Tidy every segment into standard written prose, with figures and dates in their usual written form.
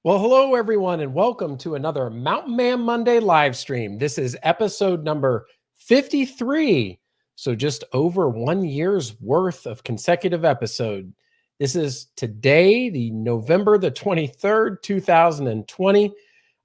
Well, hello, everyone, and welcome to another Mountain Man Monday live stream. This is episode number 53. So just over 1 year's worth of consecutive episode. This is today, the November the 23rd, 2020.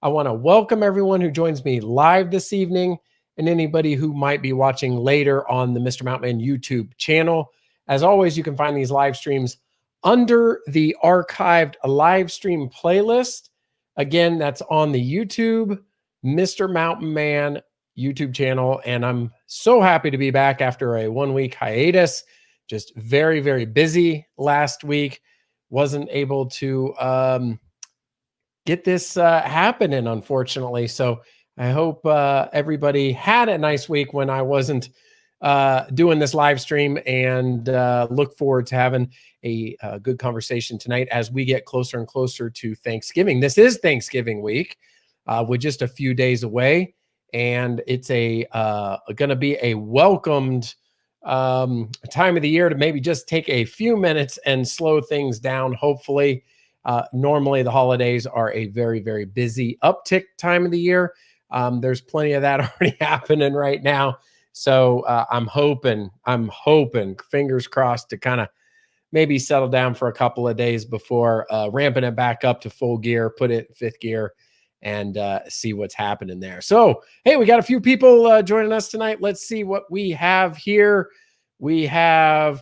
I want to welcome everyone who joins me live this evening and anybody who might be watching later on the Mr. Mountain Man YouTube channel. As always, you can find these live streams under the archived live stream playlist. Again, that's on the YouTube Mr. Mountain Man YouTube channel. And I'm so happy to be back after a 1-week hiatus. Just very, very busy last week. Wasn't able to get this happening, unfortunately. So I hope everybody had a nice week when I wasn't doing this live stream, and look forward to having a good conversation tonight as we get closer and closer to Thanksgiving. This is Thanksgiving week. We're just a few days away, and it's going to be a welcomed time of the year to maybe just take a few minutes and slow things down. Hopefully, normally the holidays are a very, very busy uptick time of the year. There's plenty of that already happening right now. So I'm hoping, fingers crossed, to kind of maybe settle down for a couple of days before ramping it back up to full gear, put it in fifth gear, and see what's happening there. So, hey, we got a few people joining us tonight. Let's see what we have here. We have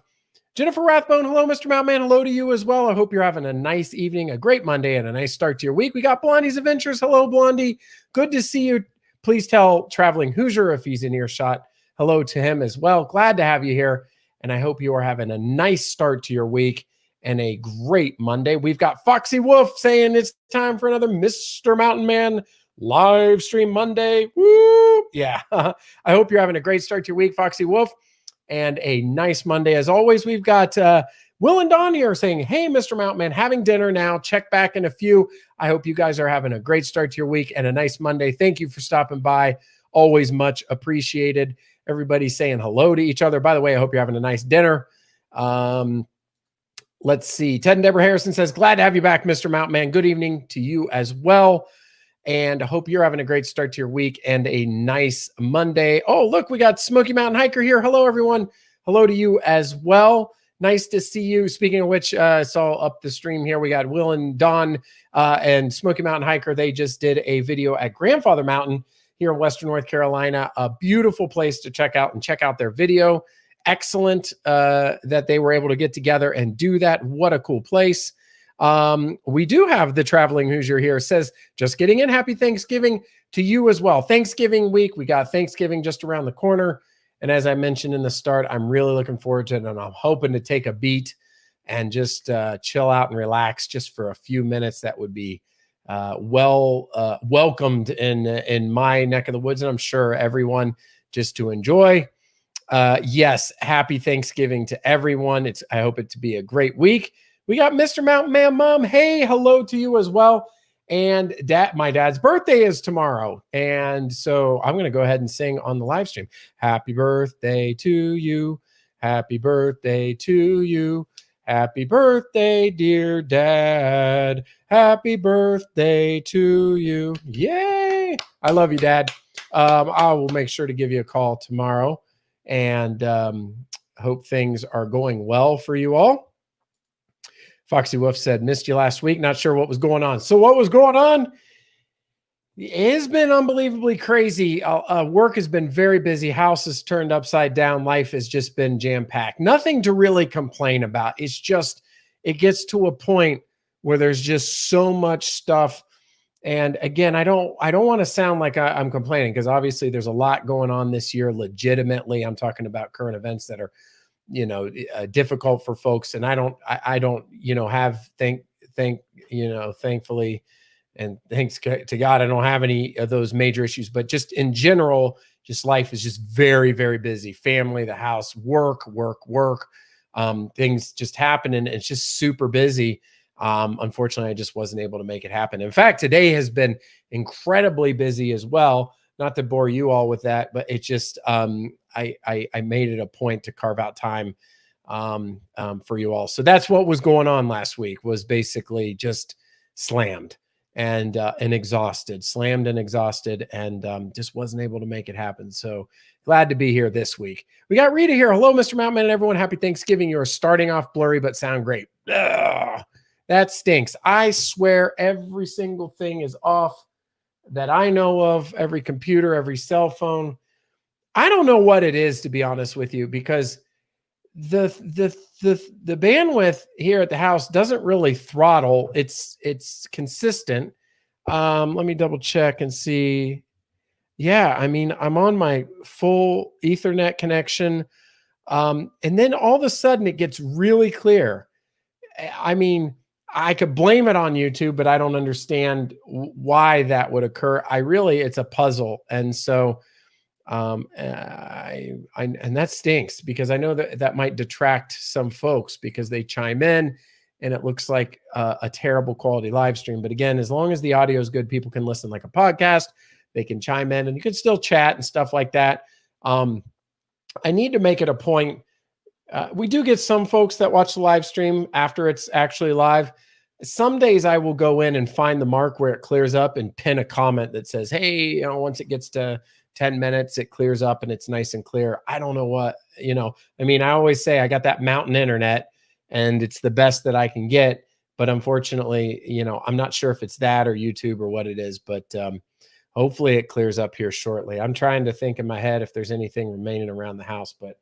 Jennifer Rathbone. Hello, Mr. Mountain Man. Hello to you as well. I hope you're having a nice evening, a great Monday, and a nice start to your week. We got Blondie's Adventures. Hello, Blondie. Good to see you. Please tell Traveling Hoosier if he's in earshot. Hello to him as well. Glad to have you here. And I hope you are having a nice start to your week and a great Monday. We've got Foxy Wolf saying it's time for another Mr. Mountain Man live stream Monday. Woo! Yeah. I hope you're having a great start to your week, Foxy Wolf, and a nice Monday. As always, we've got Will and Don here saying, hey, Mr. Mountain Man, having dinner now. Check back in a few. I hope you guys are having a great start to your week and a nice Monday. Thank you for stopping by. Always much appreciated. Everybody's saying hello to each other. By the way, I hope you're having a nice dinner. Let's see. Ted and Debra Harrison says, glad to have you back, Mr. Mountain Man. Good evening to you as well. And I hope you're having a great start to your week and a nice Monday. Oh, look, we got Smoky Mountain Hiker here. Hello, everyone. Hello to you as well. Nice to see you. Speaking of which, I saw up the stream here, we got Will and Don and Smoky Mountain Hiker. They just did a video at Grandfather Mountain here in Western North Carolina. A beautiful place to check out their video. Excellent that they were able to get together and do that. What a cool place. We do have the Traveling Hoosier here. It says, just getting in. Happy Thanksgiving to you as well. Thanksgiving week. We got Thanksgiving just around the corner. And as I mentioned in the start, I'm really looking forward to it. And I'm hoping to take a beat and just chill out and relax just for a few minutes. That would be welcomed in my neck of the woods, and I'm sure everyone just to enjoy. Yes, happy Thanksgiving to everyone. I hope it to be a great week. We got Mr. Mountain Man Mom. Hey, hello to you as well. And my dad's birthday is tomorrow, and so I'm going to go ahead and sing on the live stream. Happy birthday to you. Happy birthday to you. Happy birthday, dear Dad. Happy birthday to you. Yay. I love you, Dad. I will make sure to give you a call tomorrow, and hope things are going well for you all. Foxy Wolf said, missed you last week. Not sure what was going on. So what was going on? It has been unbelievably crazy. Work has been very busy. House is turned upside down. Life has just been jam-packed. Nothing to really complain about. It's just, it gets to a point where there's just so much stuff. And again, I don't want to sound like I'm complaining, because obviously there's a lot going on this year. Legitimately, I'm talking about current events that are, difficult for folks. And I don't, have thankfully, and thanks to God, I don't have any of those major issues, but just in general, just life is just very, very busy. Family, the house, work, things just happen, and it's just super busy. Unfortunately, I just wasn't able to make it happen. In fact, today has been incredibly busy as well. Not to bore you all with that, but it's just, I made it a point to carve out time for you all. So that's what was going on last week, was basically just slammed. and exhausted, slammed and exhausted, and just wasn't able to make it happen. So glad to be here this week. We got Rita here. Hello, Mr. Mountain and everyone. Happy Thanksgiving. You're starting off blurry, but sound great. Ugh, that stinks. I swear every single thing is off that I know of, every computer, every cell phone. I don't know what it is, to be honest with you, because the bandwidth here at the house doesn't really throttle. It's consistent. Let me double check and see. Yeah, I mean, I'm on my full Ethernet connection. And then all of a sudden it gets really clear. I mean, I could blame it on YouTube, but I don't understand why that would occur. It's a puzzle. And so and that stinks, because I know that might detract some folks because they chime in and it looks like a terrible quality live stream. But again, as long as the audio is good, people can listen like a podcast, they can chime in and you can still chat and stuff like that. I need to make it a point. We do get some folks that watch the live stream after it's actually live. Some days I will go in and find the mark where it clears up and pin a comment that says, hey, once it gets to 10 minutes, it clears up and it's nice and clear. I don't know what, I mean, I always say I got that mountain internet and it's the best that I can get. But unfortunately, I'm not sure if it's that or YouTube or what it is, but hopefully it clears up here shortly. I'm trying to think in my head if there's anything remaining around the house, but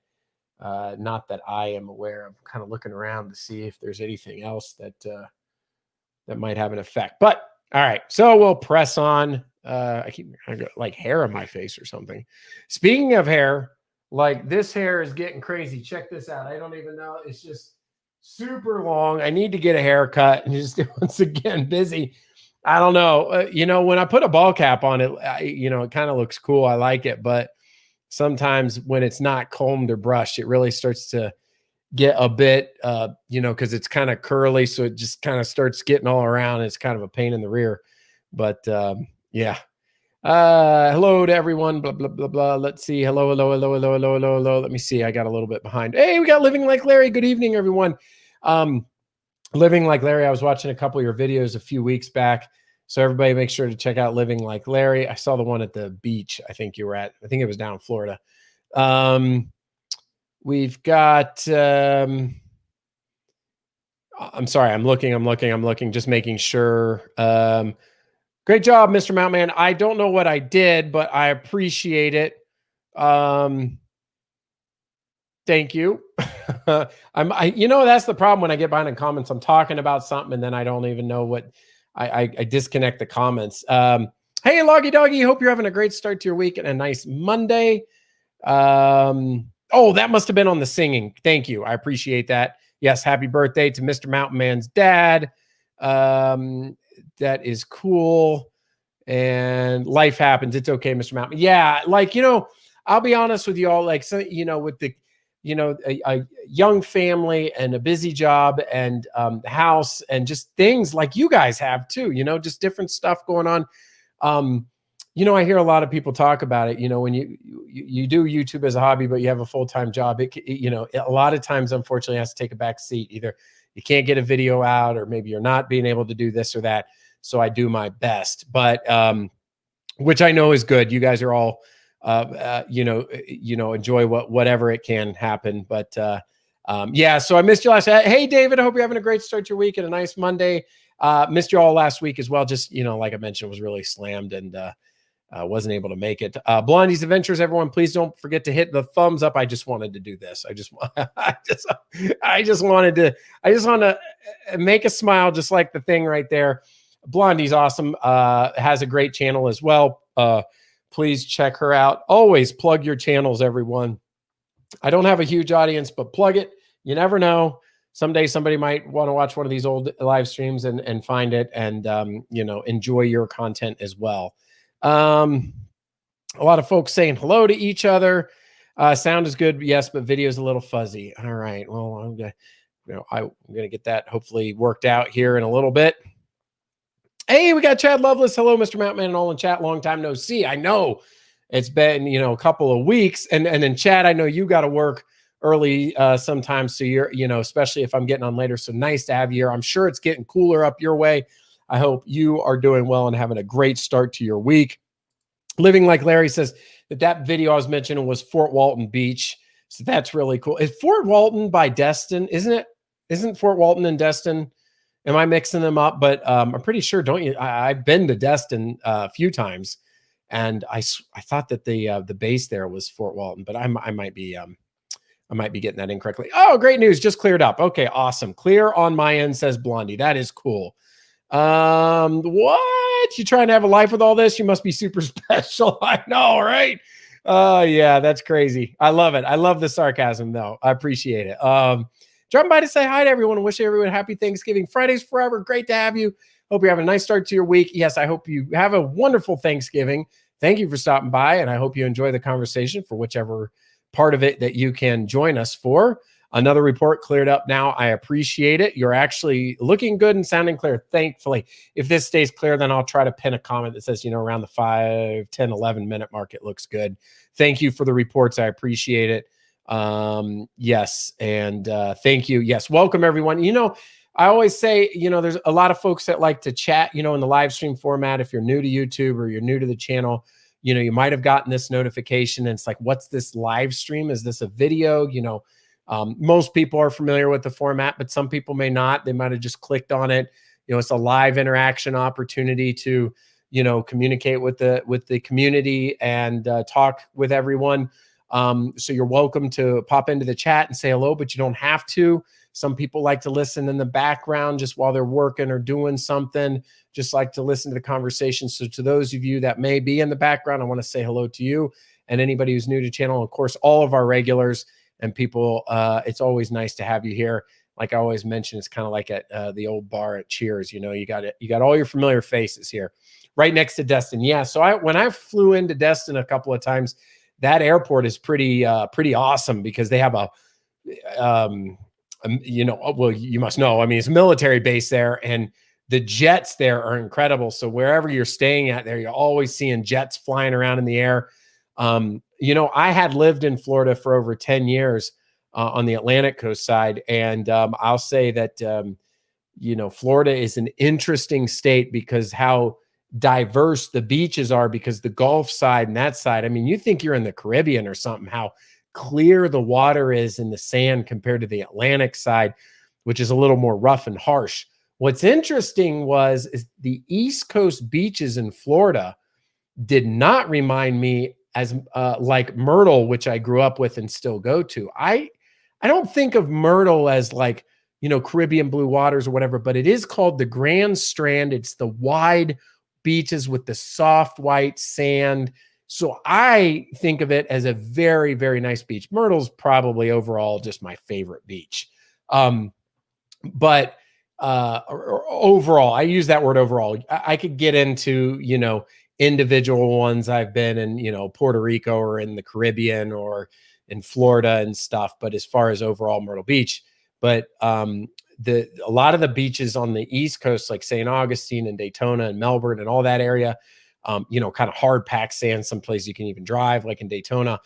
not that I am aware of. Kind of looking around to see if there's anything else that might have an effect. But all right, so we'll press on. I got like hair on my face or something. Speaking of hair, like this hair is getting crazy. Check this out. I don't even know. It's just super long. I need to get a haircut and just once again busy. I don't know. When I put a ball cap on it, it kind of looks cool. I like it, but sometimes when it's not combed or brushed, it really starts to get a bit, because it's kind of curly. So it just kind of starts getting all around. It's kind of a pain in the rear. But yeah. Hello to everyone. Blah, blah, blah, blah. Let's see. Hello. Let me see. I got a little bit behind. Hey, we got Living Like Larry. Good evening, everyone. Living Like Larry. I was watching a couple of your videos a few weeks back. So everybody make sure to check out Living Like Larry. I saw the one at the beach. I think you were at. I think it was down in Florida. We've got. I'm sorry. I'm looking. Just making sure. Great job, Mr. Mountman. I don't know what I did, but I appreciate it. Thank you. That's the problem when I get behind in comments. I'm talking about something and then I don't even know what. I disconnect the comments. Hey, Loggy Doggy. Hope you're having a great start to your week and a nice Monday. Oh, that must have been on the singing. Thank you. I appreciate that. Yes, happy birthday to Mr. Mountain Man's dad. That is cool. And life happens. It's okay, Mr. Mountain. Yeah, I'll be honest with you all. Like, so, with the, a young family and a busy job and house and just things like you guys have too, just different stuff going on. I hear a lot of people talk about it, when you do YouTube as a hobby, but you have a full-time job, a lot of times, unfortunately, has to take a back seat. Either you can't get a video out or maybe you're not being able to do this or that. So I do my best, but which I know is good. You guys are all, enjoy whatever it can happen. But yeah, so I missed you last. Hey, David, I hope you're having a great start to your week and a nice Monday. Missed you all last week as well. Just, like I mentioned, was really slammed and wasn't able to make it. Blondie's Adventures, everyone, please don't forget to hit the thumbs up. I just wanted to do this. I just wanted to make a smile, just like the thing right there. Blondie's awesome. Has a great channel as well. Please check her out. Always plug your channels, everyone. I don't have a huge audience, but plug it. You never know. Someday somebody might want to watch one of these old live streams and find it and, enjoy your content as well. A lot of folks saying hello to each other. Sound is good. Yes, but video is a little fuzzy. All right. Well, I'm going to get that hopefully worked out here in a little bit. Hey, we got Chad Loveless. Hello, Mr. Mountain and all in chat. Long time no see. I know it's been, a couple of weeks. And then Chad, I know you got to work early sometimes. So you're, especially if I'm getting on later. So nice to have you here. I'm sure it's getting cooler up your way. I hope you are doing well and having a great start to your week. Living Like Larry says that video I was mentioning was Fort Walton Beach. So that's really cool. Is Fort Walton by Destin? Isn't it? Isn't Fort Walton and Destin? Am I mixing them up? But I'm pretty sure. Don't you? I've been to Destin a few times, and I thought that the base there was Fort Walton, but I might be getting that incorrectly. Oh, great news! Just cleared up. Okay, awesome. Clear on my end, says Blondie. That is cool. What? You trying to have a life with all this? You must be super special. I know, right? Yeah, that's crazy. I love it. I love the sarcasm, though. I appreciate it. Dropping by to say hi to everyone and wish everyone happy Thanksgiving. Fridays forever. Great to have you. Hope you're having a nice start to your week. Yes, I hope you have a wonderful Thanksgiving. Thank you for stopping by, and I hope you enjoy the conversation for whichever part of it that you can join us for. Another report cleared up now. I appreciate it. You're actually looking good and sounding clear, thankfully. If this stays clear, then I'll try to pin a comment that says, around the 5, 10, 11 minute mark, it looks good. Thank you for the reports. I appreciate it. Yes. And thank you. Yes. Welcome, everyone. I always say, there's a lot of folks that like to chat, in the live stream format. If you're new to YouTube or you're new to the channel, you might have gotten this notification and it's like, what's this live stream? Is this a video? Most people are familiar with the format, but some people may not. They might have just clicked on it. It's a live interaction opportunity to, communicate with the community and talk with everyone. So you're welcome to pop into the chat and say hello, but you don't have to. Some people like to listen in the background just while they're working or doing something, just like to listen to the conversation. So to those of you that may be in the background, I want to say hello to you and anybody who's new to the channel. Of course, all of our regulars and people, it's always nice to have you here. Like I always mention, it's kind of like at the old bar at Cheers. You got all your familiar faces here, right next to Destin. Yeah. So when I flew into Destin a couple of times, that airport is pretty awesome because they have well, you must know. I mean, it's a military base there, and the jets there are incredible. So wherever you're staying at there, you're always seeing jets flying around in the air. I had lived in Florida for over 10 years on the Atlantic coast side. And I'll say that, Florida is an interesting state because how diverse the beaches are, because the Gulf side and that side, I mean, you think you're in the Caribbean or something, how clear the water is in the sand compared to the Atlantic side, which is a little more rough and harsh. What's interesting is the East Coast beaches in Florida did not remind me as like Myrtle, which I grew up with and still go to. I don't think of Myrtle as like, Caribbean blue waters or whatever, but it is called the Grand Strand. It's the wide beaches with the soft white sand. So I think of it as a very, very nice beach. Myrtle's probably overall just my favorite beach. But overall, I use that word overall. I could get into, individual ones I've been in, Puerto Rico or in the Caribbean or in Florida and stuff. But as far as overall Myrtle Beach, but a lot of the beaches on the East Coast, like St. Augustine and Daytona and Melbourne and all that area, kind of hard packed sand, someplace you can even drive, like in Daytona,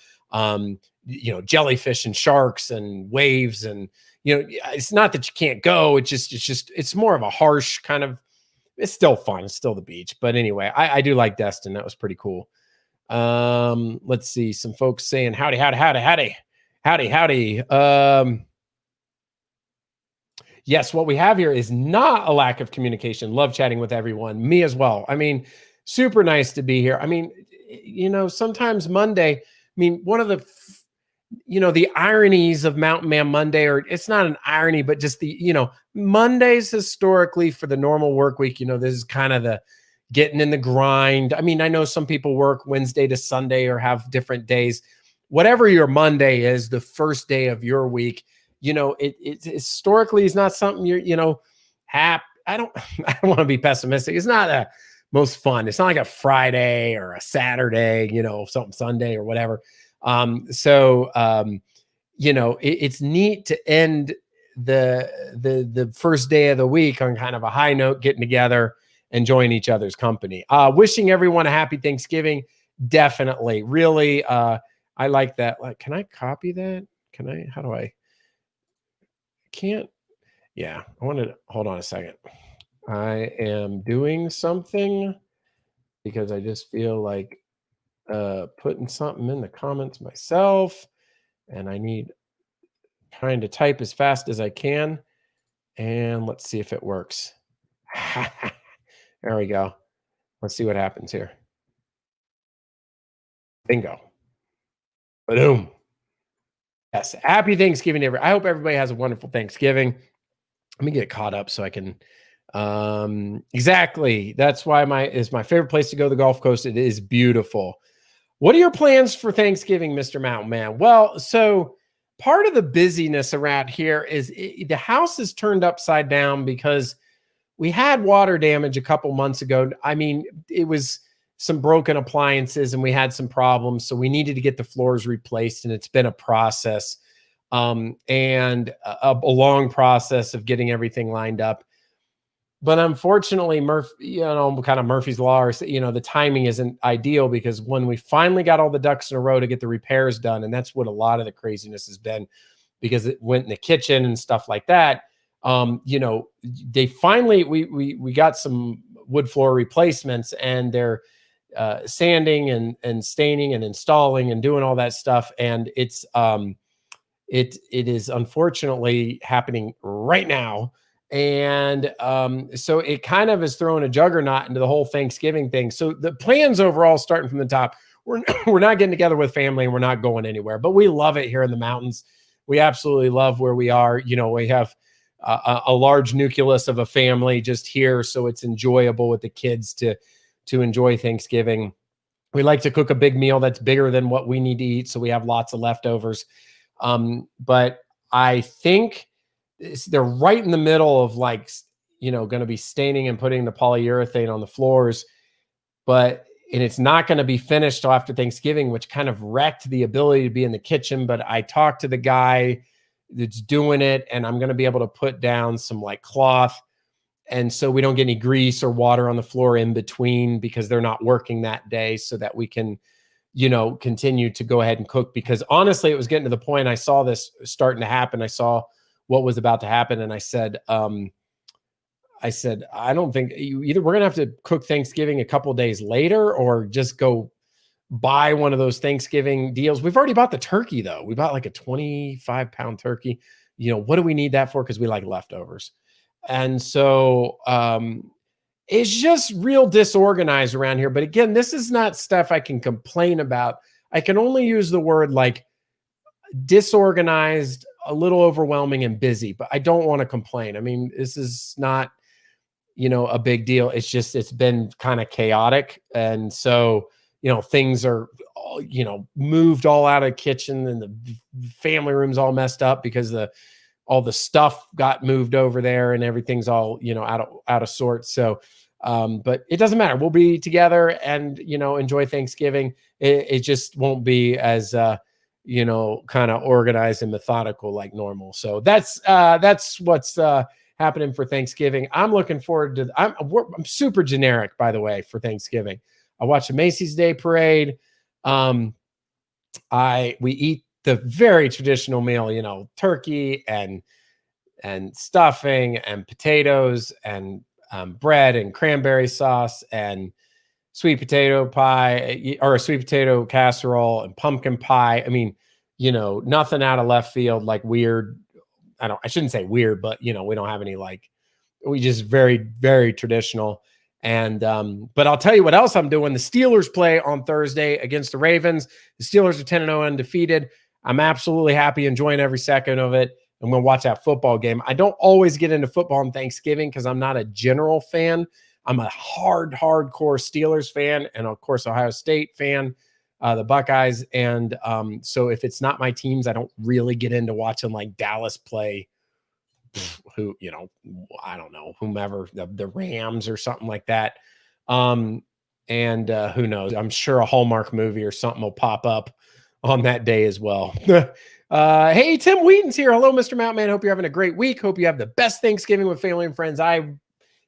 jellyfish and sharks and waves. And, it's not that you can't go. It's more of a harsh kind of, it's still fun. It's still the beach. But anyway, I do like Destin. That was pretty cool. Let's see. Some folks saying howdy, howdy, howdy, howdy, howdy, howdy. Yes, what we have here is not a lack of communication. Love chatting with everyone. Me as well. I mean, super nice to be here. I mean, sometimes Monday, I mean, one of the, the ironies of Mountain Man Monday, or it's not an irony, but just the, Mondays historically for the normal work week, this is kind of the getting in the grind. I mean, I know some people work Wednesday to Sunday or have different days. Whatever your Monday is, the first day of your week, it historically is not something you're, happy. I don't want to be pessimistic. It's not a most fun. It's not like a Friday or a Saturday, something Sunday or whatever. It's neat to end the first day of the week on kind of a high note, getting together, enjoying each other's company. Wishing everyone a happy Thanksgiving. Definitely. Really, I like that. Like, can I copy that? How do I? Can't. Yeah, I wanted to hold on a second. I am doing something because I just feel like putting something in the comments myself, and I need trying to type as fast as I can. And let's see if it works. There we go. Let's see what happens here. Bingo. Boom. Yes. Happy Thanksgiving, everybody. I hope everybody has a wonderful Thanksgiving. Let me get caught up so I can exactly. That's why my favorite place to go, the Gulf Coast. It is beautiful. What are your plans for Thanksgiving, Mr. Mountain Man? Well, so part of the busyness around here is the house is turned upside down because we had water damage a couple months ago. I mean, it was some broken appliances and we had some problems. So we needed to get the floors replaced, and it's been a process and a long process of getting everything lined up. But unfortunately, kind of Murphy's Law, or, the timing isn't ideal because when we finally got all the ducks in a row to get the repairs done, and that's what a lot of the craziness has been because it went in the kitchen and stuff like that. They finally, we got some wood floor replacements, and they're sanding and staining and installing and doing all that stuff. And it is unfortunately happening right now. And so it kind of is throwing a juggernaut into the whole Thanksgiving thing. So the plans overall, starting from the top, we're not getting together with family and we're not going anywhere, but we love it here in the mountains. We absolutely love where we are. We have a large nucleus of a family just here, so it's enjoyable with the kids to enjoy Thanksgiving. We like to cook a big meal that's bigger than what we need to eat, so we have lots of leftovers. But I think they're right in the middle of going to be staining and putting the polyurethane on the floors, and it's not going to be finished till after Thanksgiving, which kind of wrecked the ability to be in the kitchen. But I talked to the guy that's doing it, and I'm going to be able to put down some cloth. And so we don't get any grease or water on the floor in between because they're not working that day, so that we can continue to go ahead and cook. Because honestly, it was getting to the point I saw this starting to happen. I saw what was about to happen. And I said, I don't think either we're going to have to cook Thanksgiving a couple days later or just go buy one of those Thanksgiving deals. We've already bought the turkey though. We bought like a 25-pound turkey. What do we need that for? Because we like leftovers. And so, it's just real disorganized around here. But again, this is not stuff I can complain about. I can only use the word disorganized, a little overwhelming, and busy, but I don't want to complain. I mean, this is not, a big deal. It's just, it's been kind of chaotic. And so, things are, moved all out of the kitchen, and the family room's all messed up because all the stuff got moved over there and everything's all, out of sorts. So, but it doesn't matter. We'll be together and, enjoy Thanksgiving. It just won't be as, kind of organized and methodical like normal. So that's what's happening for Thanksgiving. I'm looking forward to, I'm super generic, by the way, for Thanksgiving. I watch the Macy's Day Parade. We eat the very traditional meal, turkey and stuffing and potatoes and bread and cranberry sauce and sweet potato pie, or a sweet potato casserole, and pumpkin pie. I mean, nothing out of left field, like weird. I shouldn't say weird, but we don't have any we just very, very traditional. And but I'll tell you what else I'm doing. The Steelers play on Thursday against the Ravens. The Steelers are 10-0 undefeated. I'm absolutely happy, enjoying every second of it. I'm going to watch that football game. I don't always get into football on Thanksgiving because I'm not a general fan. I'm a hardcore Steelers fan, and of course, Ohio State fan, the Buckeyes. And so if it's not my teams, I don't really get into watching Dallas play I don't know, whomever, the Rams or something like that. And who knows? I'm sure a Hallmark movie or something will pop up on that day as well. Hey, Tim Wheaton's here. Hello, Mr. Mountain Man. Hope you're having a great week. Hope you have the best Thanksgiving with family and friends.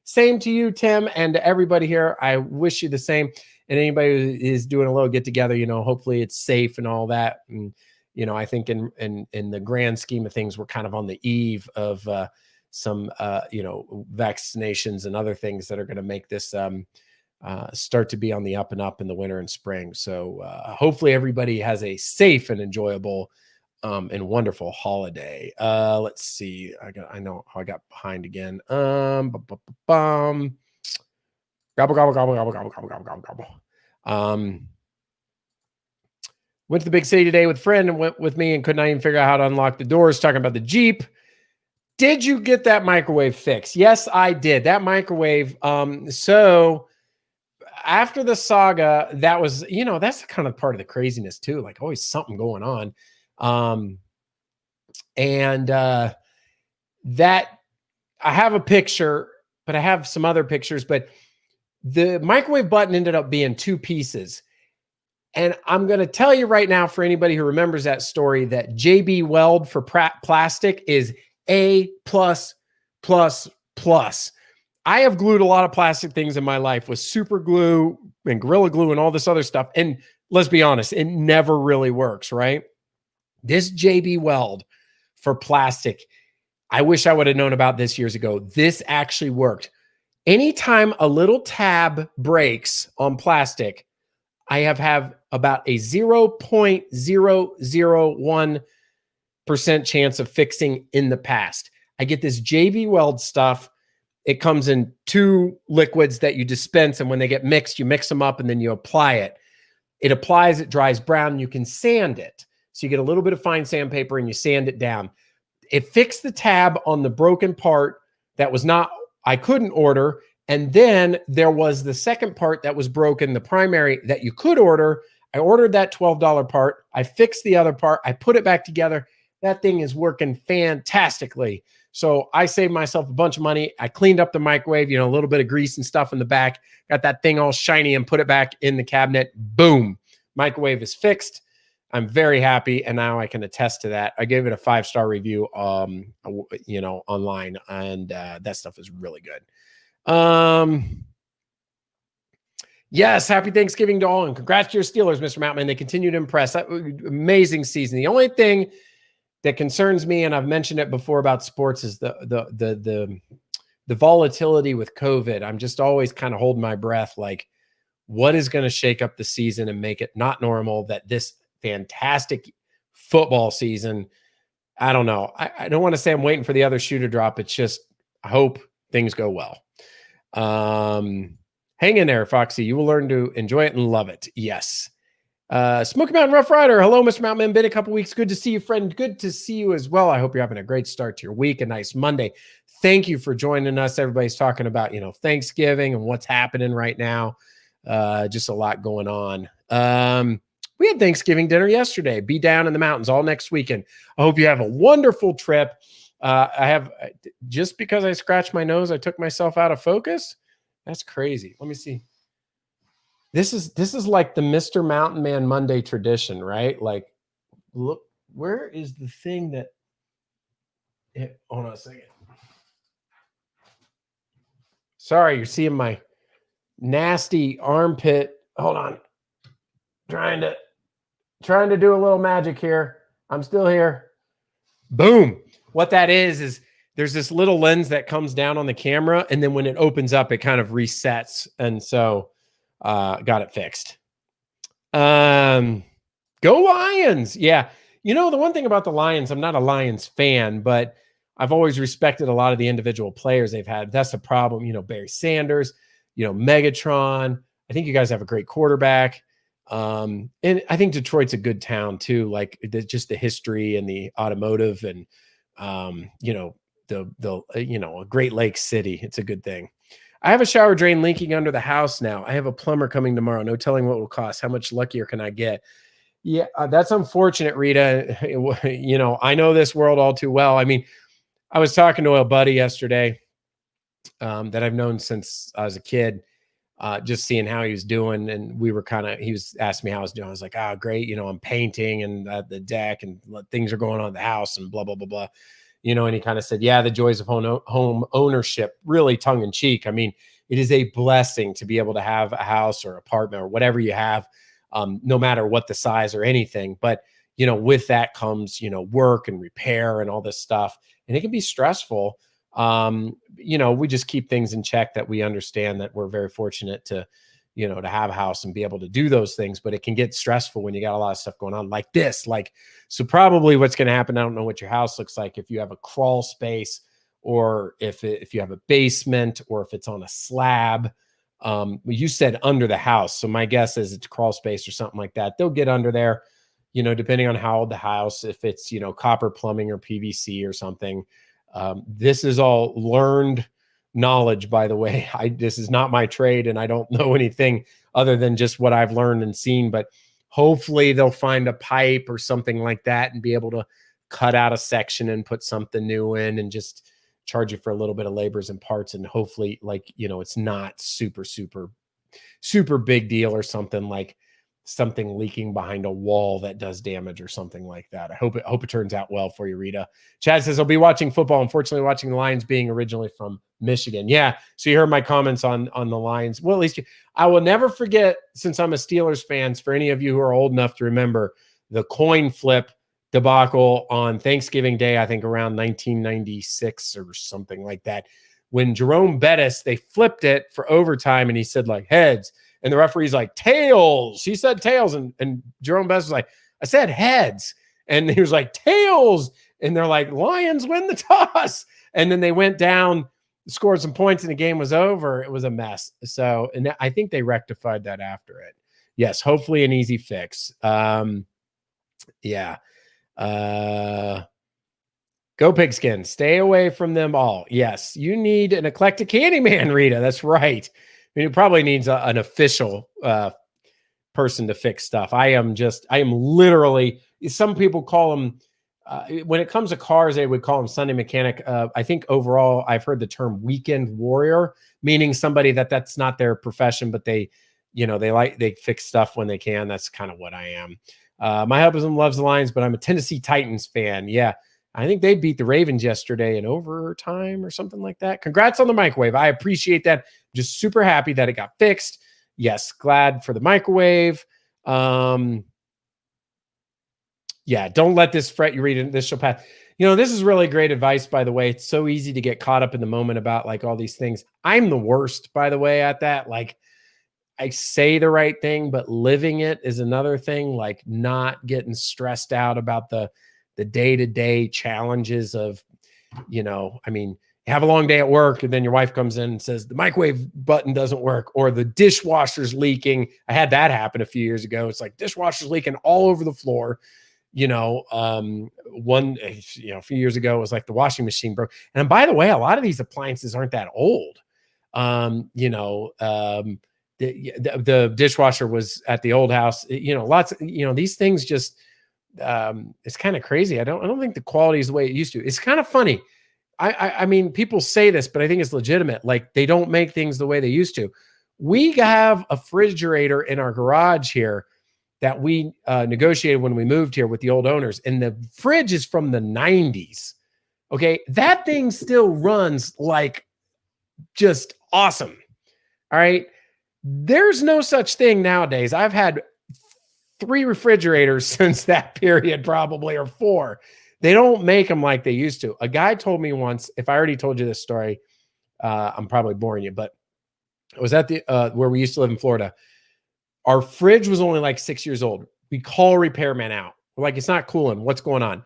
Same to you, Tim, and to everybody here. I wish you the same. And anybody who is doing a little get together, hopefully it's safe and all that. And I think in the grand scheme of things, we're kind of on the eve of some vaccinations and other things that are going to make this start to be on the up and up in the winter and spring. So hopefully everybody has a safe and enjoyable and wonderful holiday. Let's see. I know I got behind again. Gobble, gobble, gobble, gobble, gobble, gobble, gobble, gobble. Went to the big city today with a friend and went with me and could not even figure out how to unlock the doors, talking about the Jeep. Did you get that microwave fixed? Yes, I did. That microwave. So after the saga, that was, that's kind of part of the craziness too. Like always something going on. That I have a picture, but I have some other pictures, but the microwave button ended up being 2 pieces. And I'm going to tell you right now, for anybody who remembers that story, that JB Weld for plastic is A+++. I have glued a lot of plastic things in my life with super glue and Gorilla Glue and all this other stuff. And let's be honest, it never really works, right? This JB Weld for plastic, I wish I would have known about this years ago. This actually worked. Anytime a little tab breaks on plastic, I have about a 0.001% chance of fixing in the past. I get this JB Weld stuff. It comes in 2 liquids that you dispense, and when they get mixed, you mix them up and then you apply it. It applies, it dries brown, and you can sand it. So you get a little bit of fine sandpaper and you sand it down. It fixed the tab on the broken part that I couldn't order. And then there was the second part that was broken, the primary that you could order. I ordered that $12 part. I fixed the other part. I put it back together. That thing is working fantastically. So I saved myself a bunch of money. I cleaned up the microwave, a little bit of grease and stuff in the back, got that thing all shiny and put it back in the cabinet. Boom. Microwave is fixed. I'm very happy. And now I can attest to that. I gave it a 5-star review, online, and that stuff is really good. Yes, happy Thanksgiving to all, and congrats to your Steelers, Mr. Mountain. They continue to impress. Amazing season. The only thing that concerns me, and I've mentioned it before about sports, is the volatility with COVID. I'm just always kind of holding my breath, like what is going to shake up the season and make it not normal that this fantastic football season, I don't know. I don't want to say I'm waiting for the other shoe to drop. It's just, I hope things go well. Hang in there, Foxy. You will learn to enjoy it and love it. Yes. Smoky Mountain Rough Rider. Hello, Mr. Mountain Man. Been a couple weeks. Good to see you, friend. Good to see you as well. I hope you're having a great start to your week. A nice Monday. Thank you for joining us. Everybody's talking about, Thanksgiving and what's happening right now. Just a lot going on. We had Thanksgiving dinner yesterday. Be down in the mountains all next weekend. I hope you have a wonderful trip. Just because I scratched my nose, I took myself out of focus. That's crazy. Let me see. This is like the Mr. Mountain Man Monday tradition, right? Like, look, where is the thing that hold on a second. Sorry, you're seeing my nasty armpit. Hold on. Trying to do a little magic here. I'm still here. Boom. What that is there's this little lens that comes down on the camera, and then when it opens up, it kind of resets. And so got it fixed. Go Lions. Yeah. The one thing about the Lions, I'm not a Lions fan, but I've always respected a lot of the individual players they've had. That's the problem. Barry Sanders, Megatron. I think you guys have a great quarterback. And I think Detroit's a good town too. Like just the history and the automotive and, a Great Lakes city. It's a good thing. I have a shower drain leaking under the house now. I have a plumber coming tomorrow. No telling what it will cost. How much luckier can I get? Yeah, that's unfortunate, Rita. I know this world all too well. I mean, I was talking to a buddy yesterday that I've known since I was a kid, just seeing how he was doing. And he was asking me how I was doing. I was like, oh, great. I'm painting and the deck and things are going on in the house and blah, blah, blah, blah. And he kind of said, yeah, the joys of home ownership, really tongue in cheek. I mean, it is a blessing to be able to have a house or apartment or whatever you have, no matter what the size or anything. But, with that comes, work and repair and all this stuff. And it can be stressful. We just keep things in check, that we understand that we're very fortunate to, to have a house and be able to do those things, but it can get stressful when you got a lot of stuff going on like this. So probably what's going to happen, I don't know what your house looks like, if you have a crawl space, or if you have a basement, or if it's on a slab. You said under the house. So my guess is it's crawl space or something like that. They'll get under there, depending on how old the house, if it's, copper plumbing or PVC or something. This is all learned knowledge, by the way. This is not my trade, and I don't know anything other than just what I've learned and seen, but hopefully they'll find a pipe or something like that and be able to cut out a section and put something new in, and just charge you for a little bit of labors and parts. And hopefully, it's not super, super, super big deal, or something like something leaking behind a wall that does damage or something like that. I hope it turns out well for you, Rita. Chad says, I'll be watching football. Unfortunately, watching the Lions, being originally from Michigan. Yeah. So you heard my comments on the Lions. Well, at least I will never forget, since I'm a Steelers fan, for any of you who are old enough to remember, the coin flip debacle on Thanksgiving Day, I think around 1996 or something like that, when Jerome Bettis, they flipped it for overtime, and he said heads. And the referee's like, tails. He said tails. And Jerome Bettis was like, I said heads. And he was like, tails. And they're like, Lions win the toss. And then they went down, scored some points, and the game was over. It was a mess. So, and I think they rectified that after it. Yes, hopefully an easy fix. Yeah. Go Pigskin. Stay away from them all. Yes, you need an eclectic Candyman, Rita. That's right. I mean, it probably needs an official person to fix stuff. I am literally, some people call them, when it comes to cars, they would call them Sunday mechanic. I think overall, I've heard the term weekend warrior, meaning somebody that's not their profession, but they fix stuff when they can. That's kind of what I am. My husband loves the Lions, but I'm a Tennessee Titans fan. Yeah. I think they beat the Ravens yesterday in overtime or something like that. Congrats on the microwave. I appreciate that. Just super happy that it got fixed. Yes, glad for the microwave. Yeah, don't let this fret you. Read this shall pass. This is really great advice, by the way. It's so easy to get caught up in the moment about all these things. I'm the worst, by the way, at that. I say the right thing, but living it is another thing. Not getting stressed out about the day-to-day challenges of, you have a long day at work, and then your wife comes in and says the microwave button doesn't work, or the dishwasher's leaking. I had that happen a few years ago. It's dishwasher's leaking all over the floor. A few years ago, it was the washing machine broke. And by the way, a lot of these appliances aren't that old. The dishwasher was at the old house, these things just, it's kind of crazy. I don't think the quality is the way it used to. It's kind of funny. I mean, people say this, but I think it's legitimate. They don't make things the way they used to. We have a refrigerator in our garage here that we negotiated when we moved here with the old owners, and the fridge is from the 90s. Okay. That thing still runs just awesome. All right. There's no such thing nowadays. I've had 3 refrigerators since that period, probably, or 4. They don't make them like they used to. A guy told me once, if I already told you this story, I'm probably boring you, but I was at the where we used to live in Florida. Our fridge was only 6 years old. We call a repairman out. We're like, it's not cooling. What's going on?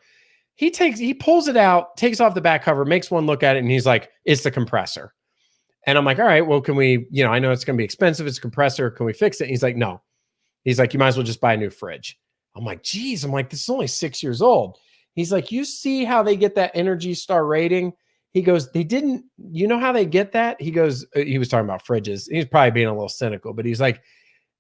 He pulls it out, takes off the back cover, makes one look at it, and he's like, it's the compressor. And I'm like, all right, well, can we, I know it's going to be expensive. It's a compressor. Can we fix it? And he's like, no. He's like, you might as well just buy a new fridge. I'm like, geez. I'm like, this is only 6 years old. He's like, you see how they get that Energy Star rating? He goes, they didn't, you know how they get that? He goes, he was talking about fridges. He's probably being a little cynical, but he's like,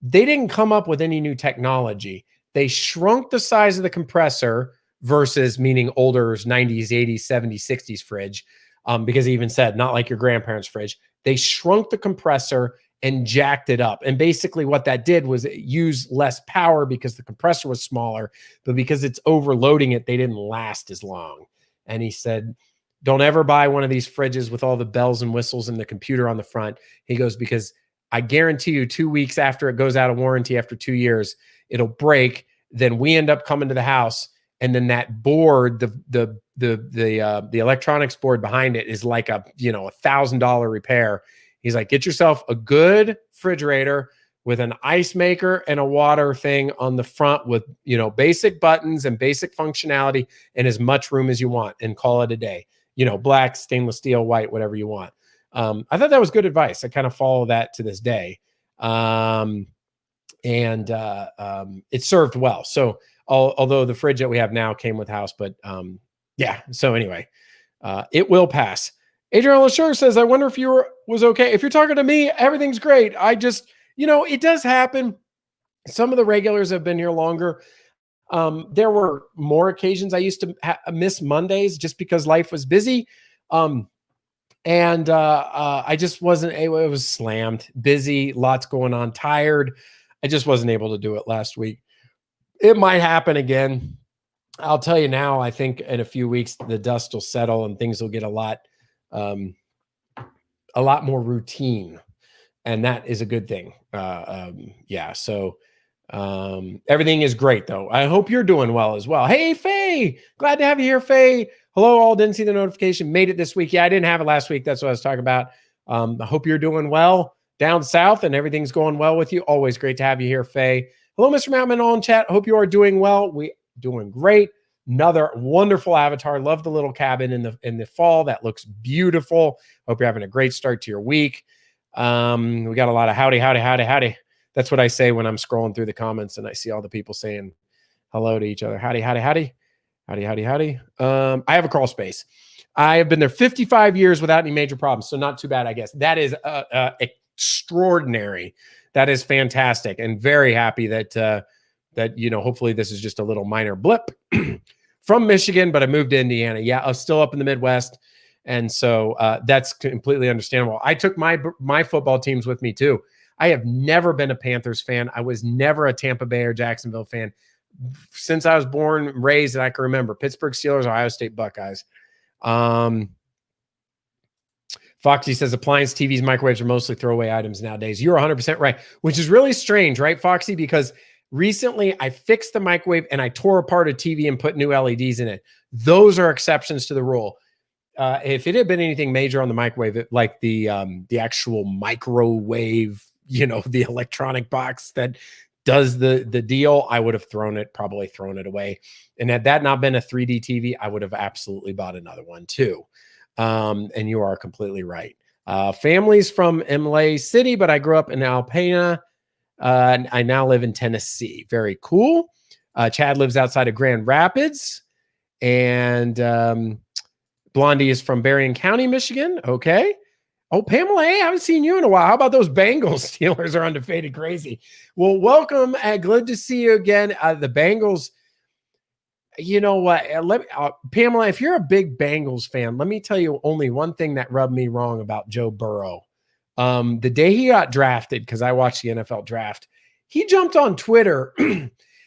they didn't come up with any new technology. They shrunk the size of the compressor versus, meaning older 90s, 80s, 70s, 60s fridge. Because he even said, not like your grandparents' fridge. They shrunk the compressor and jacked it up. And basically what that did was it used less power because the compressor was smaller, but because it's overloading it, they didn't last as long. And he said, don't ever buy one of these fridges with all the bells and whistles and the computer on the front. He goes, because I guarantee you 2 weeks after it goes out of warranty, after 2 years, it'll break. Then we end up coming to the house, and then that board, the the electronics board behind it is like a, $1,000 repair. He's like, get yourself a good refrigerator with an ice maker and a water thing on the front with, basic buttons and basic functionality and as much room as you want, and call it a day. Black, stainless steel, white, whatever you want. I thought that was good advice. I kind of follow that to this day. It served well. So although the fridge that we have now came with house, but yeah. So anyway, it will pass. Adrian LaSure says, I wonder if was okay. If you're talking to me, everything's great. I just, it does happen. Some of the regulars have been here longer. There were more occasions I used to miss Mondays just because life was busy. I just wasn't able. It was slammed, busy, lots going on, tired. I just wasn't able to do it last week. It might happen again. I'll tell you now, I think in a few weeks, the dust will settle and things will get a lot more routine. And that is a good thing. Yeah. So everything is great though. I hope you're doing well as well. Hey, Faye, glad to have you here, Faye. Hello, all. Didn't see the notification. Made it this week. Yeah, I didn't have it last week. That's what I was talking about. I hope you're doing well down south and everything's going well with you. Always great to have you here, Faye. Hello, Mr. Mountain on chat. Hope you are doing well. We doing great. Another wonderful avatar. Love the little cabin in the fall. That looks beautiful. Hope you're having a great start to your week. We got a lot of howdy, howdy, howdy, howdy. That's what I say when I'm scrolling through the comments and I see all the people saying hello to each other. Howdy, howdy, howdy. Howdy, howdy, howdy. I have a crawl space. I have been there 55 years without any major problems. So not too bad, I guess. That is extraordinary. That is fantastic. And very happy that, hopefully this is just a little minor blip from Michigan, but I moved to Indiana. Yeah, I'm still up in the Midwest. And so that's completely understandable. I took my football teams with me too. I have never been a Panthers fan. I was never a Tampa Bay or Jacksonville fan since I was born, raised, and I can remember. Pittsburgh Steelers, Ohio State Buckeyes. Foxy says appliance TVs, microwaves are mostly throwaway items nowadays. You're 100% right, which is really strange, right, Foxy? Because recently I fixed the microwave and I tore apart a TV and put new LEDs in it. Those are exceptions to the rule. If it had been anything major on the microwave, like the actual microwave, the electronic box that does the deal, I would have probably thrown it away. And had that not been a 3D TV, I would have absolutely bought another one too. And you are completely right. Family's from MLA City, but I grew up in Alpena. I now live in Tennessee. Very cool. Chad lives outside of Grand Rapids. And Blondie is from Berrien County, Michigan. Okay. Oh, Pamela A, I haven't seen you in a while. How about those Bengals? Steelers are undefeated crazy. Well, welcome. Glad to see you again. The Bengals, you know what? Pamela, if you're a big Bengals fan, let me tell you only one thing that rubbed me wrong about Joe Burrow. The day he got drafted, because I watched the NFL draft, he jumped on Twitter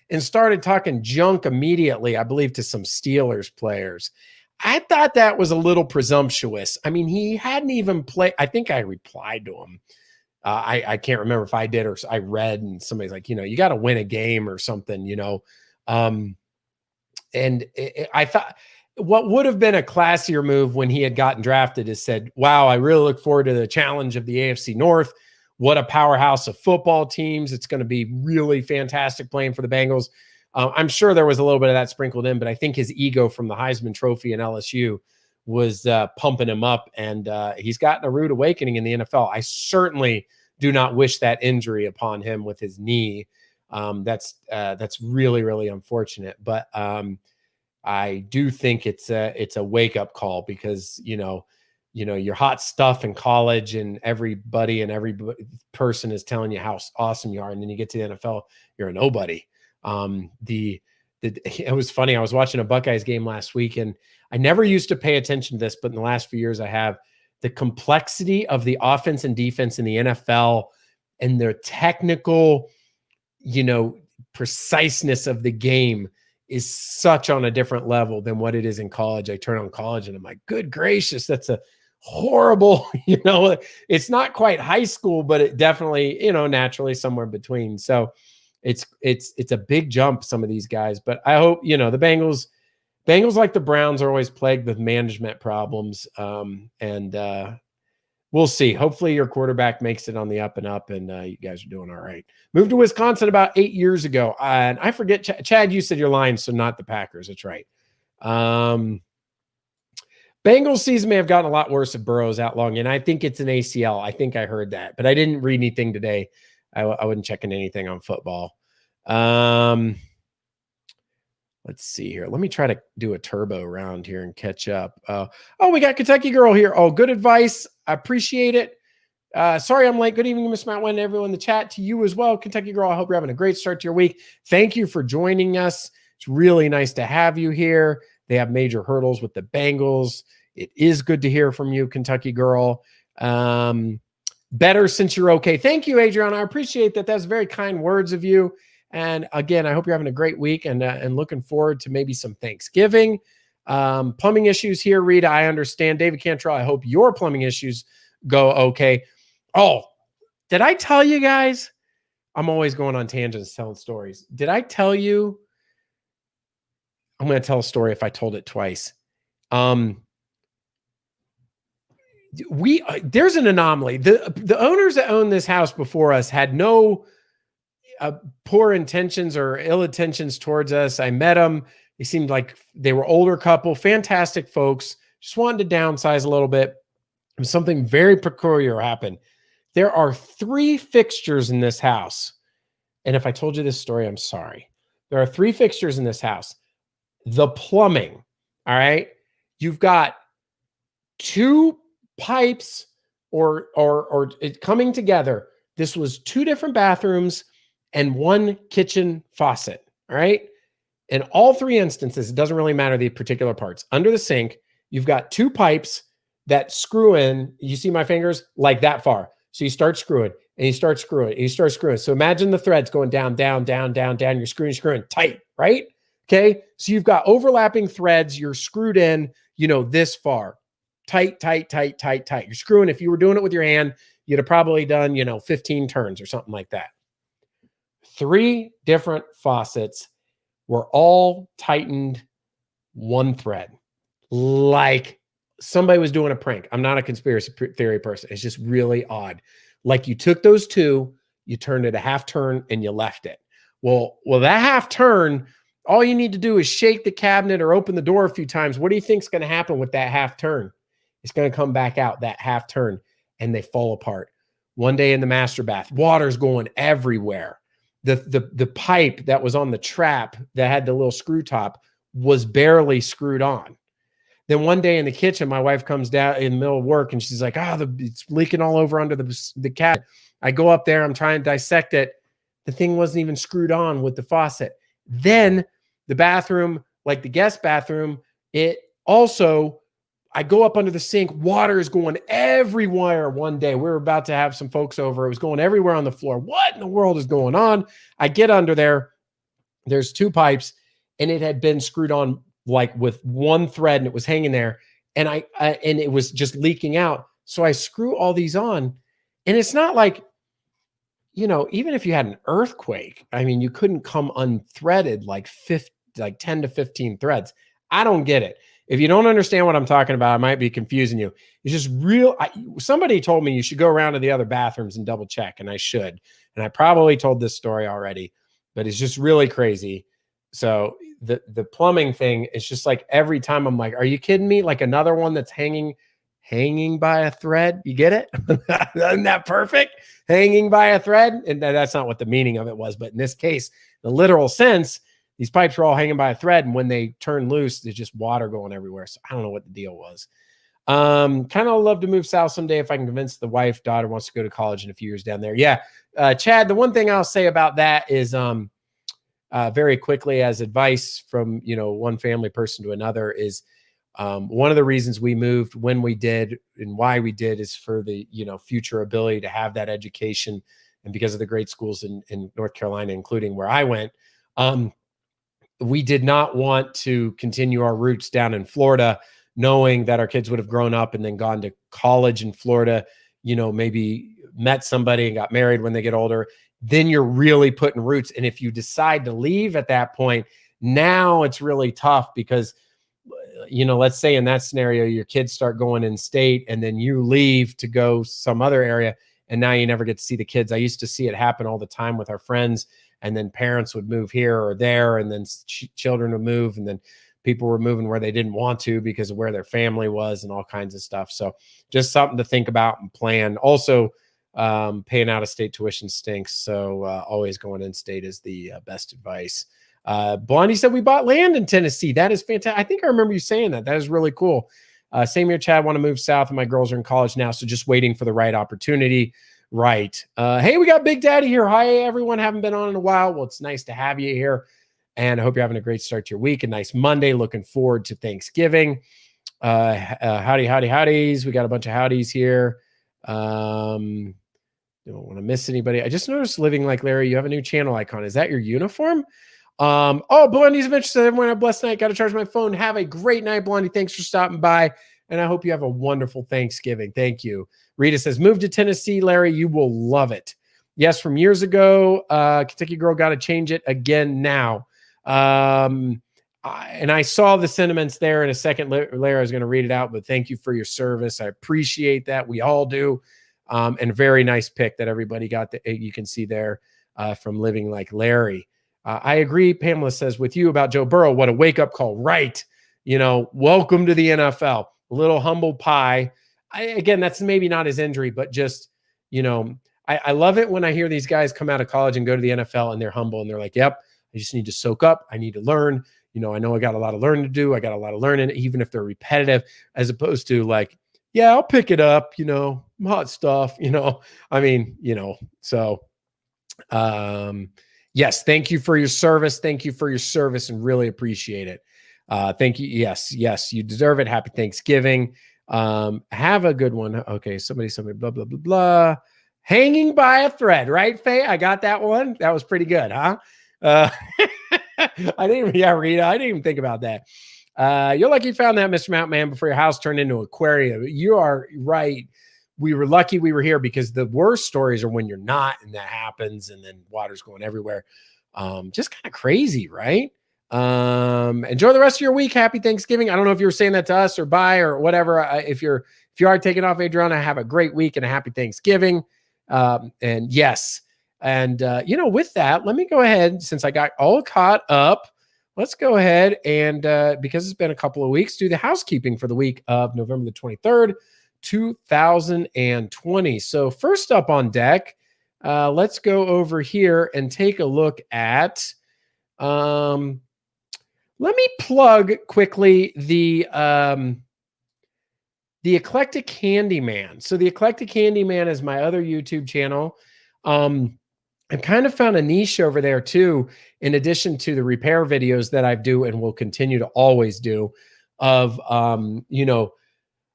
and started talking junk immediately, I believe, to some Steelers players. I thought that was a little presumptuous. I mean, he hadn't even played. I think I replied to him. I can't remember if I did or I read, and somebody's like, you got to win a game or something, I thought what would have been a classier move when he had gotten drafted is said, wow, I really look forward to the challenge of the AFC North. What a powerhouse of football teams. It's going to be really fantastic playing for the Bengals. I'm sure there was a little bit of that sprinkled in, but I think his ego from the Heisman Trophy and LSU was pumping him up, and he's gotten a rude awakening in the NFL. I certainly do not wish that injury upon him with his knee. That's really, really unfortunate. But I do think it's a wake up call because you're hot stuff in college, and every person is telling you how awesome you are, and then you get to the NFL, you're a nobody. It was funny. I was watching a Buckeyes game last week, and I never used to pay attention to this, but in the last few years I have. The complexity of the offense and defense in the NFL and their technical, preciseness of the game is such on a different level than what it is in college. I turn on college and I'm like, good gracious, that's a horrible, it's not quite high school, but it definitely, naturally somewhere between. So it's a big jump, some of these guys, but I hope, the Bengals, Bengals, like the Browns, are always plagued with management problems. We'll see. Hopefully your quarterback makes it on the up and up, and you guys are doing all right. Moved to Wisconsin about 8 years ago. And I forget, Chad, you said your Lions, so not the Packers. That's right. Bengals season may have gotten a lot worse if Burrow's out long, and I think it's an ACL. I think I heard that, but I didn't read anything today. I wasn't checking anything on football. Let's see here. Let me try to do a turbo round here and catch up. We got Kentucky Girl here. Oh, good advice. I appreciate it. Sorry I'm late. Good evening, Miss Matt Wynn, everyone in the chat. To you as well, Kentucky Girl. I hope you're having a great start to your week. Thank you for joining us. It's really nice to have you here. They have major hurdles with the Bengals. It is good to hear from you, Kentucky Girl. Better since you're okay. Thank you, Adriana. I appreciate that. That's very kind words of you. And again, I hope you're having a great week and looking forward to maybe some Thanksgiving. Plumbing issues here, Rita. I understand. David Cantrell, I hope your plumbing issues go okay. Oh, did I tell you guys? I'm always going on tangents telling stories. Did I tell you? I'm going to tell a story if I told it twice. There's an anomaly. The owners that owned this house before us had no poor intentions or ill intentions towards us. I met them. They seemed like they were older couple, fantastic folks, just wanted to downsize a little bit. And something very peculiar happened. There are 3 fixtures in this house. And if I told you this story, I'm sorry. There are 3 fixtures in this house. The plumbing, all right? You've got 2 pipes or it coming together. This was 2 different bathrooms and 1 kitchen faucet, all right? In all 3 instances, it doesn't really matter the particular parts. Under the sink, you've got 2 pipes that screw in, you see my fingers, like that far. So you start screwing, and you start screwing, and you start screwing. So imagine the threads going down, down, down, down, down. You're screwing tight, right? Okay, so you've got overlapping threads. You're screwed in, this far. Tight, tight, tight, tight, tight. You're screwing. If you were doing it with your hand, you'd have probably done, 15 turns or something like that. 3 different faucets were all tightened 1 thread. Like somebody was doing a prank. I'm not a conspiracy theory person. It's just really odd. Like you took those 2, you turned it a half turn, and you left it. Well, that half turn, all you need to do is shake the cabinet or open the door a few times. What do you think is going to happen with that half turn? It's going to come back out, that half turn, and they fall apart. One day in the master bath, water's going everywhere. The pipe that was on the trap that had the little screw top was barely screwed on. Then one day in the kitchen, my wife comes down in the middle of work and she's like, it's leaking all over under the cabinet. I go up there, I'm trying to dissect it. The thing wasn't even screwed on with the faucet. Then the bathroom, like the guest bathroom, I go up under the sink, water is going everywhere one day. We were about to have some folks over. It was going everywhere on the floor. What in the world is going on? I get under there. There's 2 pipes, and it had been screwed on like with 1 thread, and it was hanging there. And and it was just leaking out. So I screw all these on, and it's not like, even if you had an earthquake, I mean, you couldn't come unthreaded like 10 to 15 threads. I don't get it. If you don't understand what I'm talking about, I might be confusing you. It's just somebody told me you should go around to the other bathrooms and double check, and I should. And I probably told this story already, but it's just really crazy. So the plumbing thing, it's just like every time I'm like, are you kidding me? Like another one that's hanging by a thread. You get it? Isn't that perfect? Hanging by a thread. And that's not what the meaning of it was. But in this case, the literal sense, these pipes are all hanging by a thread. And when they turn loose, there's just water going everywhere. So I don't know what the deal was. Kind of love to move south someday if I can convince the wife, daughter wants to go to college in a few years down there. Yeah. Chad, the one thing I'll say about that is very quickly as advice from, one family person to another is one of the reasons we moved when we did and why we did is for the, future ability to have that education. And because of the great schools in North Carolina, including where I went, we did not want to continue our roots down in Florida, knowing that our kids would have grown up and then gone to college in Florida, maybe met somebody and got married when they get older. Then you're really putting roots. And if you decide to leave at that point, now it's really tough because let's say in that scenario, your kids start going in state and then you leave to go some other area and now you never get to see the kids. I used to see it happen all the time with our friends, and then parents would move here or there, and then children would move, and then people were moving where they didn't want to because of where their family was and all kinds of stuff. So just something to think about and plan. Also, paying out of state tuition stinks. So always going in state is the best advice. Blondie said we bought land in Tennessee. That is fantastic. I think I remember you saying that. That is really cool. Same here, Chad. Want to move south, and my girls are in college now, so just waiting for the right opportunity. Right. Hey, we got Big Daddy here. Hi, everyone. Haven't been on in a while. Well, it's nice to have you here, and I hope you're having a great start to your week. A nice Monday. Looking forward to Thanksgiving. Howdy, howdy, howdies. We got a bunch of howdies here. Don't want to miss anybody. I just noticed, Living Like Larry, you have a new channel icon. Is that your uniform? Blondie's Adventure said, everyone have a blessed night. Got to charge my phone. Have a great night, Blondie. Thanks for stopping by, and I hope you have a wonderful Thanksgiving. Thank you. Rita says, move to Tennessee, Larry. You will love it. Yes, from years ago, Kentucky Girl, got to change it again now. And I saw the sentiments there in a second. Larry, I was going to read it out, but thank you for your service. I appreciate that. We all do. And very nice pick that everybody got. You can see there from Living Like Larry. I agree. Pamela says with you about Joe Burrow. What a wake-up call. Right. Welcome to the NFL. A little humble pie. Again, that's maybe not his injury, but just, I love it when I hear these guys come out of college and go to the NFL and they're humble and they're like, yep, I just need to soak up. I need to learn. I know I got a lot of learning to do. I got a lot of learning, even if they're repetitive, as opposed to like, yeah, I'll pick it up, hot stuff, so, yes, thank you for your service. Thank you for your service and really appreciate it. Thank you. Yes, you deserve it. Happy Thanksgiving. Have a good one. Okay. Somebody, blah, blah, blah, blah. Hanging by a thread, right, Faye? I got that one. That was pretty good, huh? Rita, I didn't even think about that. You're lucky you found that, Mr. Mountain Man, before your house turned into an aquarium. You are right. We were lucky we were here, because the worst stories are when you're not and that happens and then water's going everywhere. Just kind of crazy, right? Enjoy the rest of your week. Happy Thanksgiving. I don't know if you were saying that to us or bye or whatever. If you are taking off, Adriana, have a great week and a happy Thanksgiving. And yes. And, with that, let me go ahead, since I got all caught up, let's go ahead and, because it's been a couple of weeks, do the housekeeping for the week of November the 23rd, 2020. So first up on deck, let's go over here and take a look at, let me plug quickly the Eclectic Handyman. So the Eclectic Handyman is my other YouTube channel. I've kind of found a niche over there too, in addition to the repair videos that I do and will continue to always do, of,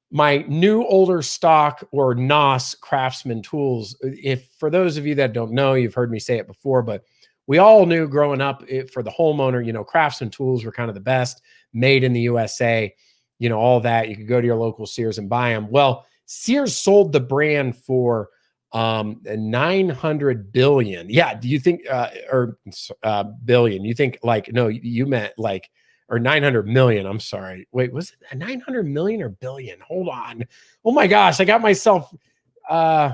my new older stock or NOS Craftsman tools. If for those of you that don't know, you've heard me say it before, but we all knew growing up, for the homeowner, Craftsman tools were kind of the best, made in the USA, all that. You could go to your local Sears and buy them. Well, Sears sold the brand for 900 billion. Yeah. Do you think, billion, you think like, no, you meant like, or 900 million. I'm sorry. Wait, was it 900 million or billion? Hold on. Oh my gosh. I got myself, oh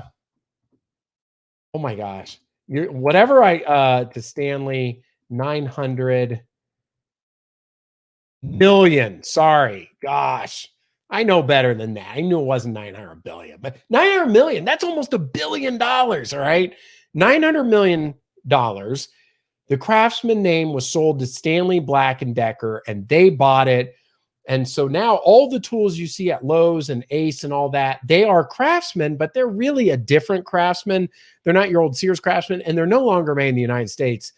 my gosh. Whatever to Stanley, 900 million. Sorry. Gosh. I know better than that. I knew it wasn't 900 billion, but 900 million, that's almost $1 billion. All right. $900 million. The Craftsman name was sold to Stanley Black & Decker, and they bought it. And so now all the tools you see at Lowe's and Ace and all that, they are Craftsman, but they're really a different Craftsman. They're not your old Sears Craftsman, and they're no longer made in the United States.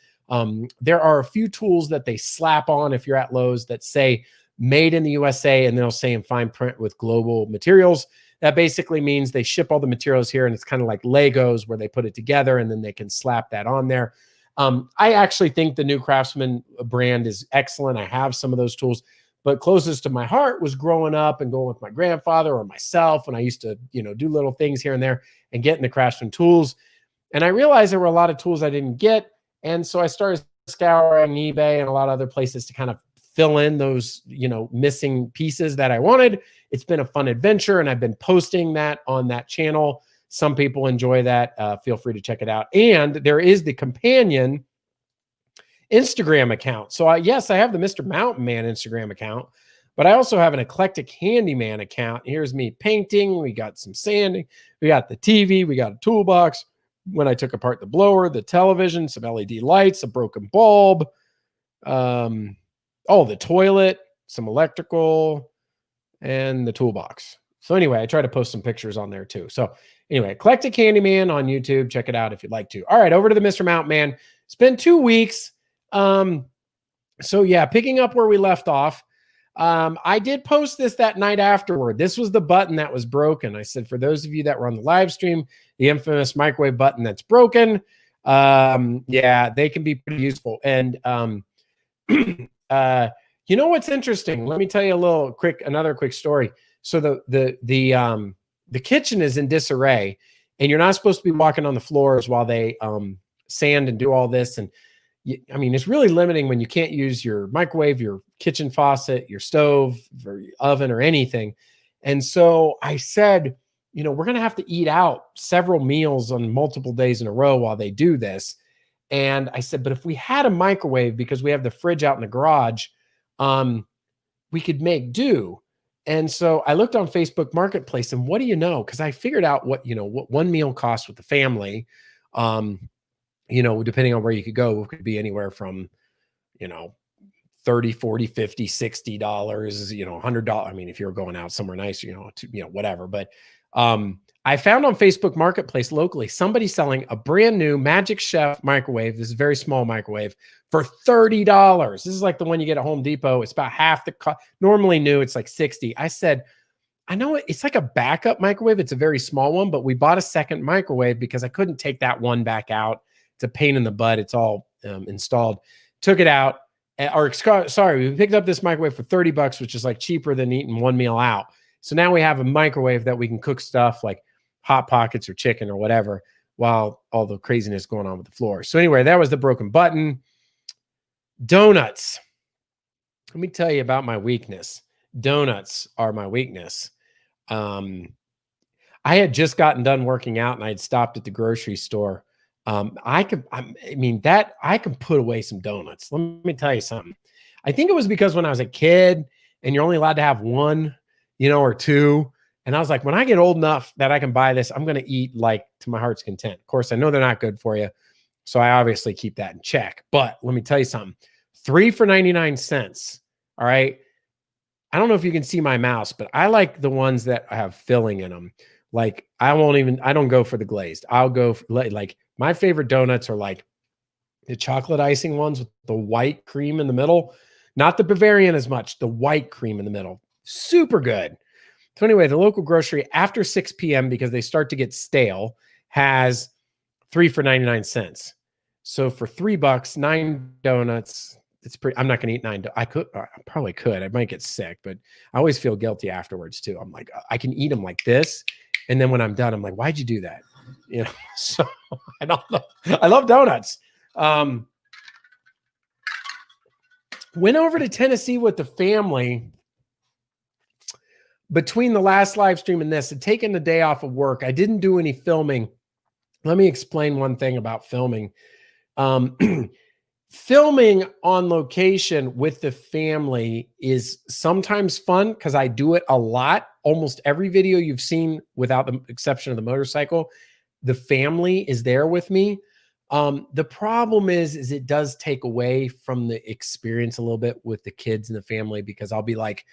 There are a few tools that they slap on if you're at Lowe's that say made in the USA, and they'll say in fine print with global materials. That basically means they ship all the materials here, and it's kind of like Legos where they put it together and then they can slap that on there. I actually think the new Craftsman brand is excellent. I have some of those tools, but closest to my heart was growing up and going with my grandfather or myself when I used to, do little things here and there and getting the Craftsman tools. And I realized there were a lot of tools I didn't get. And so I started scouring eBay and a lot of other places to kind of fill in those, missing pieces that I wanted. It's been a fun adventure, and I've been posting that on that channel. Some people enjoy that. Feel free to check it out. And there is the companion Instagram account. So yes, I have the Mr. Mountain Man Instagram account, but I also have an Eclectic Handyman account. Here's me painting. We got some sanding. We got the TV. We got a toolbox. When I took apart the blower, the television, some LED lights, a broken bulb, the toilet, some electrical, and the toolbox. So anyway, I try to post some pictures on there too. So anyway, Eclectic Handyman on YouTube. Check it out if you'd like to. All right, over to the Mr. Mountain Man. It's been 2 weeks. So yeah, picking up where we left off. I did post this that night afterward. This was the button that was broken. I said, for those of you that were on the live stream, the infamous microwave button that's broken. Yeah, they can be pretty useful. And, what's interesting? Let me tell you another quick story. So the kitchen is in disarray, and you're not supposed to be walking on the floors while they, sand and do all this. And it's really limiting when you can't use your microwave, your kitchen faucet, your stove, or your oven, or anything. And so I said, we're going to have to eat out several meals on multiple days in a row while they do this. And I said, but if we had a microwave, because we have the fridge out in the garage, we could make do. And so I looked on Facebook Marketplace, and what do you know? Because I figured out what one meal costs with the family. Depending on where you could go, it could be anywhere from, $30, $40, $50, $60, $100. If you're going out somewhere nice, whatever. But I found on Facebook Marketplace locally, somebody selling a brand new Magic Chef microwave. This is a very small microwave for $30. This is like the one you get at Home Depot. It's about half the cost. Normally new, it's like $60. I said, I know it's like a backup microwave. It's a very small one, but we bought a second microwave because I couldn't take that one back out. It's a pain in the butt. It's all installed. Took it out. We picked up this microwave for $30, which is like cheaper than eating one meal out. So now we have a microwave that we can cook stuff like Hot Pockets or chicken or whatever while all the craziness going on with the floor. So anyway, that was the broken button. Donuts. Let me tell you about my weakness. Donuts are my weakness. I had just gotten done working out, and I had stopped at the grocery store. I can put away some donuts. Let me tell you something. I think it was because when I was a kid and you're only allowed to have one, or two. And I was like, when I get old enough that I can buy this, I'm going to eat like to my heart's content. Of course, I know they're not good for you. So I obviously keep that in check. But let me tell you something. 3 for 99 cents. All right. I don't know if you can see my mouse, but I like the ones that have filling in them. Like I don't go for the glazed. I'll go for, like my favorite donuts are like the chocolate icing ones with the white cream in the middle, not the Bavarian as much, the white cream in the middle. Super good. So anyway, the local grocery after 6 p.m., because they start to get stale, has 3 for 99 cents. So for $3, 9 donuts. I'm not going to eat 9. I probably could. I might get sick, but I always feel guilty afterwards too. I'm like, I can eat them like this. And then when I'm done, I'm like, why'd you do that? So I don't know. I love donuts. Went over to Tennessee with the family between the last live stream and this, and taking the day off of work. I didn't do any filming. Let me explain one thing about filming. Filming on location with the family is sometimes fun because I do it a lot. Almost every video you've seen, without the exception of the motorcycle, the family is there with me. The problem is it does take away from the experience a little bit with the kids and the family, because I'll be like,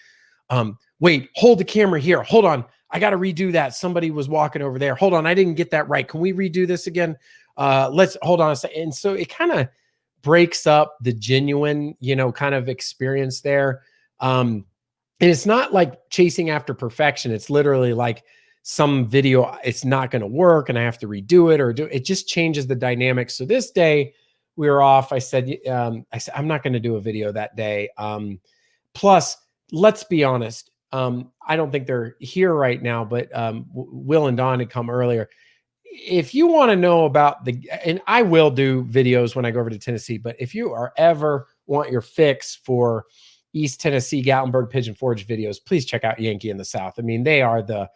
wait, hold the camera here. Hold on. I got to redo that. Somebody was walking over there. Hold on. I didn't get that right. Can we redo this again? Let's hold on a second. And so it kind of breaks up the genuine, kind of experience there. And it's not like chasing after perfection. It's literally like some video, it's not going to work and I have to redo it it just changes the dynamics. So this day we were off. I said, I'm not going to do a video that day. Plus, let's be honest. I don't think they're here right now, but Will and Dawn had come earlier. If you want to know about and I will do videos when I go over to Tennessee, but if you ever want your fix for East Tennessee Gatlinburg Pigeon Forge videos, please check out Yankee in the South. I mean, they are the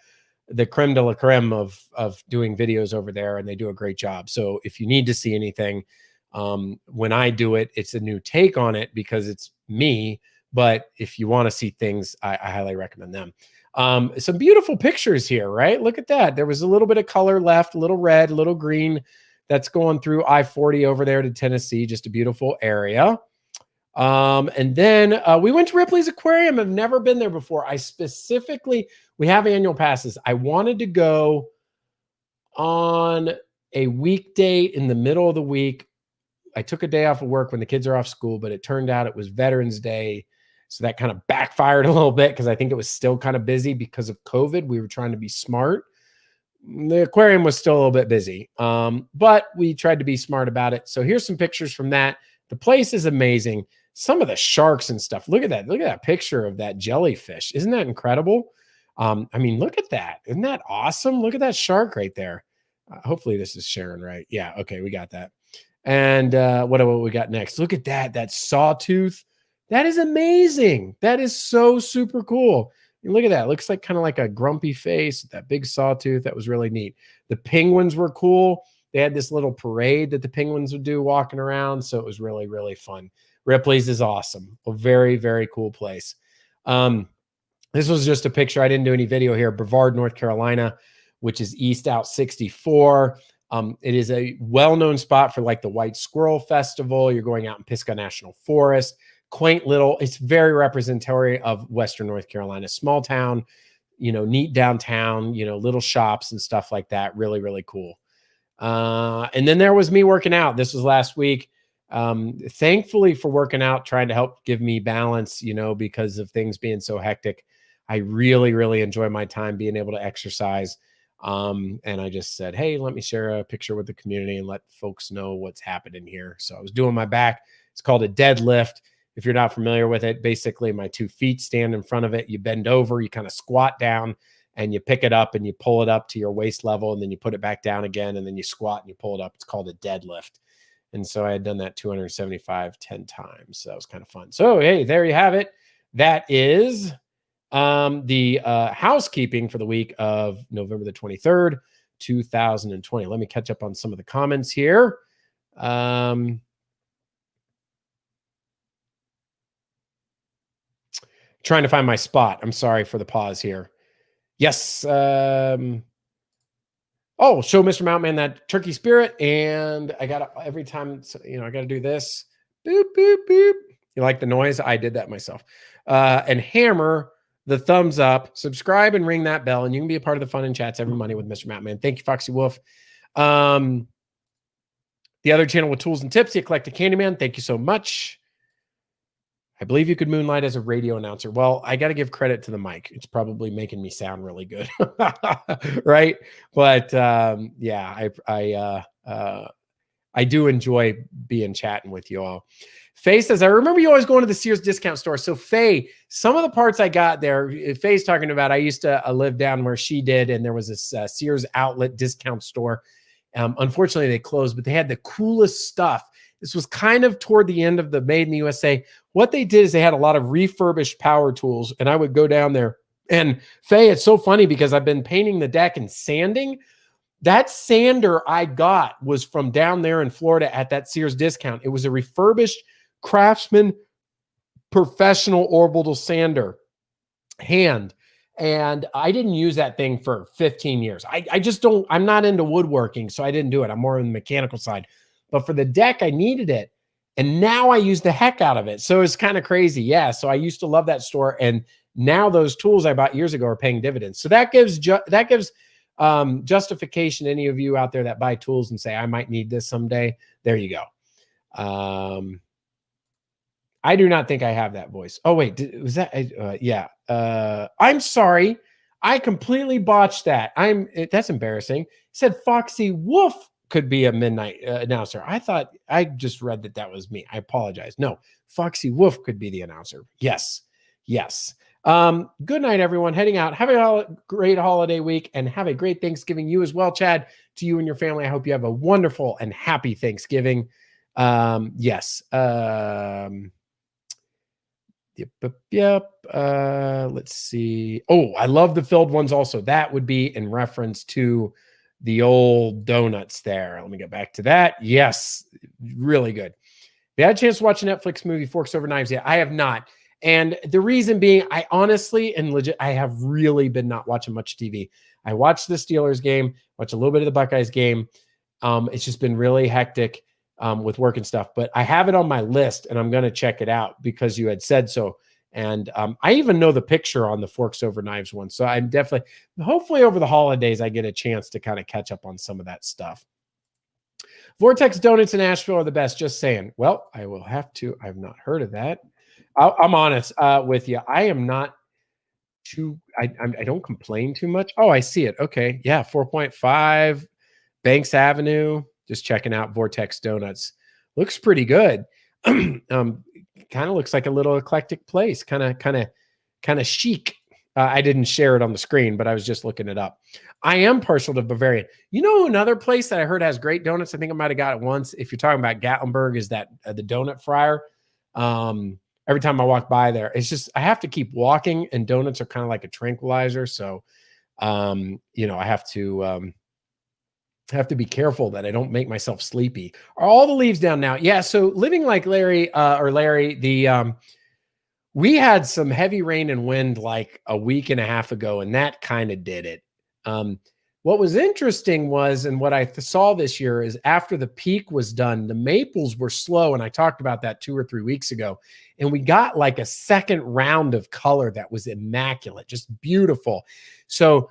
creme de la creme of doing videos over there, and they do a great job. So if you need to see anything, when I do it, it's a new take on it because it's me. But if you want to see things, I highly recommend them. Some beautiful pictures here, right? Look at that. There was a little bit of color left, a little red, a little green. That's going through I-40 over there to Tennessee. Just a beautiful area. And then we went to Ripley's Aquarium. I've never been there before. We have annual passes. I wanted to go on a weekday in the middle of the week. I took a day off of work when the kids are off school, but it turned out it was Veterans Day. So that kind of backfired a little bit because I think it was still kind of busy because of COVID. We were trying to be smart. The aquarium was still a little bit busy, but we tried to be smart about it. So here's some pictures from that. The place is amazing. Some of the sharks and stuff. Look at that. Look at that picture of that jellyfish. Isn't that incredible? I mean, look at that. Isn't that awesome? Look at that shark right there. Hopefully this is sharing right. Yeah. Okay. We got that. And what we got next? Look at that. That sawtooth. That is amazing. That is so super cool. And look at that. It looks like kind of like a grumpy face, that big sawtooth. That was really neat. The penguins were cool. They had this little parade that the penguins would do walking around. So it was really, really fun. Ripley's is awesome. A very, very cool place. This was just a picture. I didn't do any video here. Brevard, North Carolina, which is East Out 64. It is a well-known spot for like the White Squirrel Festival. You're going out in Pisgah National Forest. Quaint little, it's very representative of Western North Carolina. Small town, neat downtown, little shops and stuff like that. Really, really cool. And then there was me working out. This was last week. Thankfully for working out, trying to help give me balance, because of things being so hectic. I really, really enjoy my time being able to exercise. And I just said, hey, let me share a picture with the community and let folks know what's happening here. So I was doing my back. It's called a deadlift. If you're not familiar with it, basically my 2 feet stand in front of it. You bend over, you kind of squat down, and you pick it up and you pull it up to your waist level, and then you put it back down again, and then you squat and you pull it up. It's called a deadlift. And so I had done that 275, 10 times. So that was kind of fun. So, hey, there you have it. That is the housekeeping for the week of November the 23rd, 2020. Let me catch up on some of the comments here. Trying to find my spot. I'm sorry for the pause here. Yes. Oh, show Mr. Mountain that turkey spirit. And I got to, every time, I got to do this. Boop, boop, boop. You like the noise? I did that myself. And hammer the thumbs up, subscribe, and ring that bell. And you can be a part of the fun and chats every Monday with Mr. Mountain. Thank you, Foxy Wolf. The other channel with tools and tips, the Eclectic Candyman. Thank you so much. I believe you could moonlight as a radio announcer. Well, I got to give credit to the mic. It's probably making me sound really good. Right. But yeah, I do enjoy chatting with you all. Faye says, I remember you always going to the Sears discount store. So Faye, some of the parts I got there, Faye's talking about, I used to live down where she did. And there was this Sears outlet discount store. Unfortunately, they closed, but they had the coolest stuff. This was kind of toward the end of the Made in the USA. What they did is they had a lot of refurbished power tools, and I would go down there. And Faye, it's so funny because I've been painting the deck and sanding. That sander I got was from down there in Florida at that Sears discount. It was a refurbished Craftsman professional orbital sander, hand. And I didn't use that thing for 15 years. I just don't, I'm not into woodworking, so I didn't do it. I'm more on the mechanical side. But for the deck, I needed it. And now I use the heck out of it. So it's kind of crazy. Yeah. So I used to love that store. And now those tools I bought years ago are paying dividends. So that gives justification to any of you out there that buy tools and say, I might need this someday. There you go. I do not think I have that voice. Oh, wait. Was that? Yeah. I'm sorry. I completely botched that. That's embarrassing. It said Foxy Wolf could be a midnight announcer. I thought I just read that was me. I apologize. No, Foxy Wolf could be the announcer. Yes. Yes. Good night, everyone. Heading out. Have a great holiday week and have a great Thanksgiving. You as well, Chad, to you and your family. I hope you have a wonderful and happy Thanksgiving. Yes. Yep. Let's see. Oh, I love the filled ones also. That would be in reference to the old donuts there. Let me get back to that. Yes, really good. Have you had a chance to watch a Netflix movie, Forks Over Knives, yet? I have not. And the reason being, I honestly and legit, I have really been not watching much TV. I watched the Steelers game, watched a little bit of the Buckeyes game. It's just been really hectic with work and stuff, but I have it on my list and I'm going to check it out because you had said so. And I even know the picture on the Forks Over Knives one. So I'm definitely, hopefully over the holidays, I get a chance to kind of catch up on some of that stuff. Vortex Donuts in Asheville are the best. Just saying. Well, I will have to. I've not heard of that. I'm honest with you. I am not too. I don't complain too much. Oh, I see it. Okay, yeah, 4.5 Banks Avenue. Just checking out Vortex Donuts. Looks pretty good. Kind of looks like a little eclectic place. Kind of chic. I didn't share it on the screen, but I was just looking it up. I am partial to Bavarian. You know, another place that I heard has great donuts. I think I might have got it once. If you're talking about Gatlinburg, is that the Donut Fryer? Every time I walk by there, it's just I have to keep walking, and donuts are kind of like a tranquilizer. So, I have to be careful that I don't make myself sleepy. Are all the leaves down now? Yeah. So living like Larry, we had some heavy rain and wind like a week and a half ago, and that kind of did it. What was interesting was, and what I saw this year is after the peak was done, the maples were slow. And I talked about that 2 or 3 weeks ago. And we got like a second round of color that was immaculate, just beautiful. So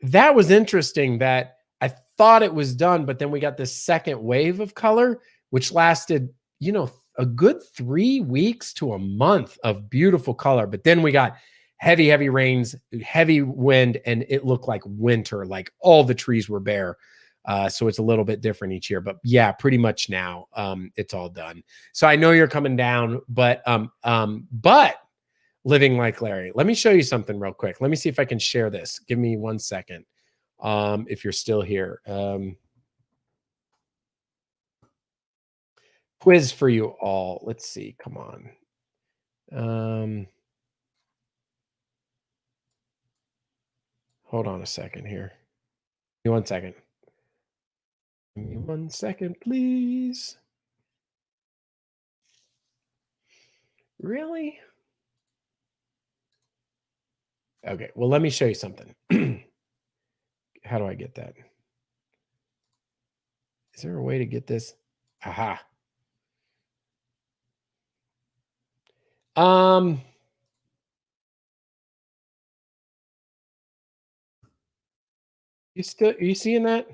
that was interesting that I thought it was done, but then we got this second wave of color, which lasted, a good 3 weeks to a month of beautiful color. But then we got heavy rains, heavy wind, and it looked like winter, like all the trees were bare. So it's a little bit different each year, but yeah, pretty much now it's all done. So I know you're coming down, but living like Larry, let me show you something real quick. Let me see if I can share this. Give me 1 second. If you're still here, quiz for you all. Let's see. Come on. Hold on a second here. Give me 1 second. Give me 1 second, please. Really? Okay. Well, let me show you something. How do I get that? Is there a way to get this? Aha. Are you seeing that?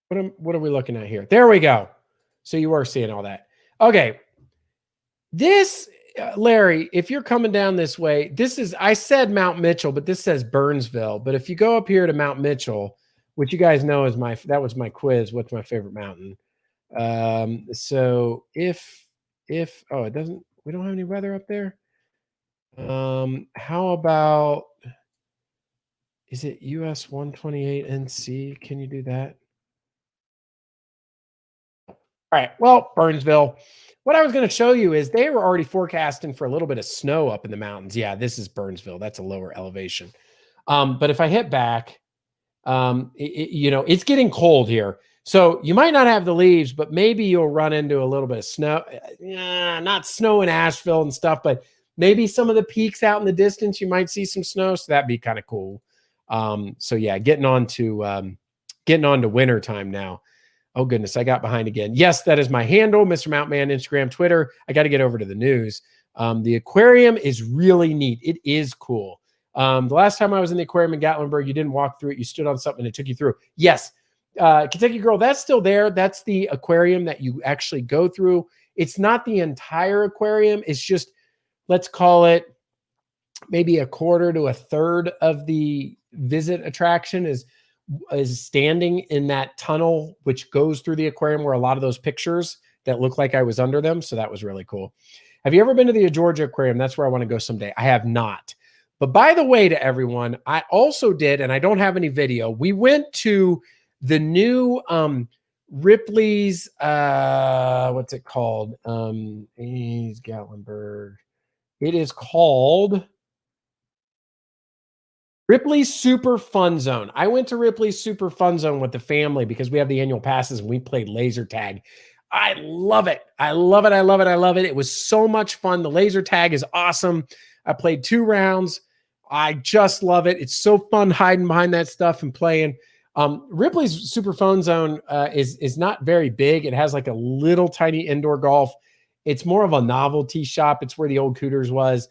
What are we looking at here? There we go. So you are seeing all that. Okay. This, Larry, if you're coming down this way, I said Mount Mitchell, but this says Burnsville. But if you go up here to Mount Mitchell, which you guys know that was my quiz. What's my favorite mountain? So if it doesn't, we don't have any weather up there. How about, is it US 128 NC? Can you do that? All right. Well, Burnsville. What I was going to show you is they were already forecasting for a little bit of snow up in the mountains. Yeah, this is Burnsville. That's a lower elevation. But if I hit back, it's getting cold here. So you might not have the leaves, but maybe you'll run into a little bit of snow. Not snow in Asheville and stuff, but maybe some of the peaks out in the distance, you might see some snow. So that'd be kind of cool. So yeah, getting on to winter time now. Oh goodness, I got behind again. Yes, that is my handle, Mr. Mountman, Instagram, Twitter. I got to get over to the news. The aquarium is really neat. It is cool. The last time I was in the aquarium in Gatlinburg, you didn't walk through it. You stood on something and it took you through. Yes. Kentucky Girl, that's still there. That's the aquarium that you actually go through. It's not the entire aquarium. It's just, let's call it maybe a quarter to a third of the visit attraction is standing in that tunnel, which goes through the aquarium where a lot of those pictures that look like I was under them. So that was really cool. Have you ever been to the Georgia Aquarium? That's where I want to go someday. I have not. But by the way, to everyone, I also did, and I don't have any video. We went to the new Ripley's, what's it called? Gatlinburg. It is called Ripley's Super Fun Zone. I went to Ripley's Super Fun Zone with the family because we have the annual passes and we played laser tag. I love it. I love it. I love it. I love it. It was so much fun. The laser tag is awesome. I played 2 rounds. I just love it. It's so fun hiding behind that stuff and playing. Ripley's Super Fun Zone is not very big. It has like a little tiny indoor golf. It's more of a novelty shop. It's where the old Cooters was.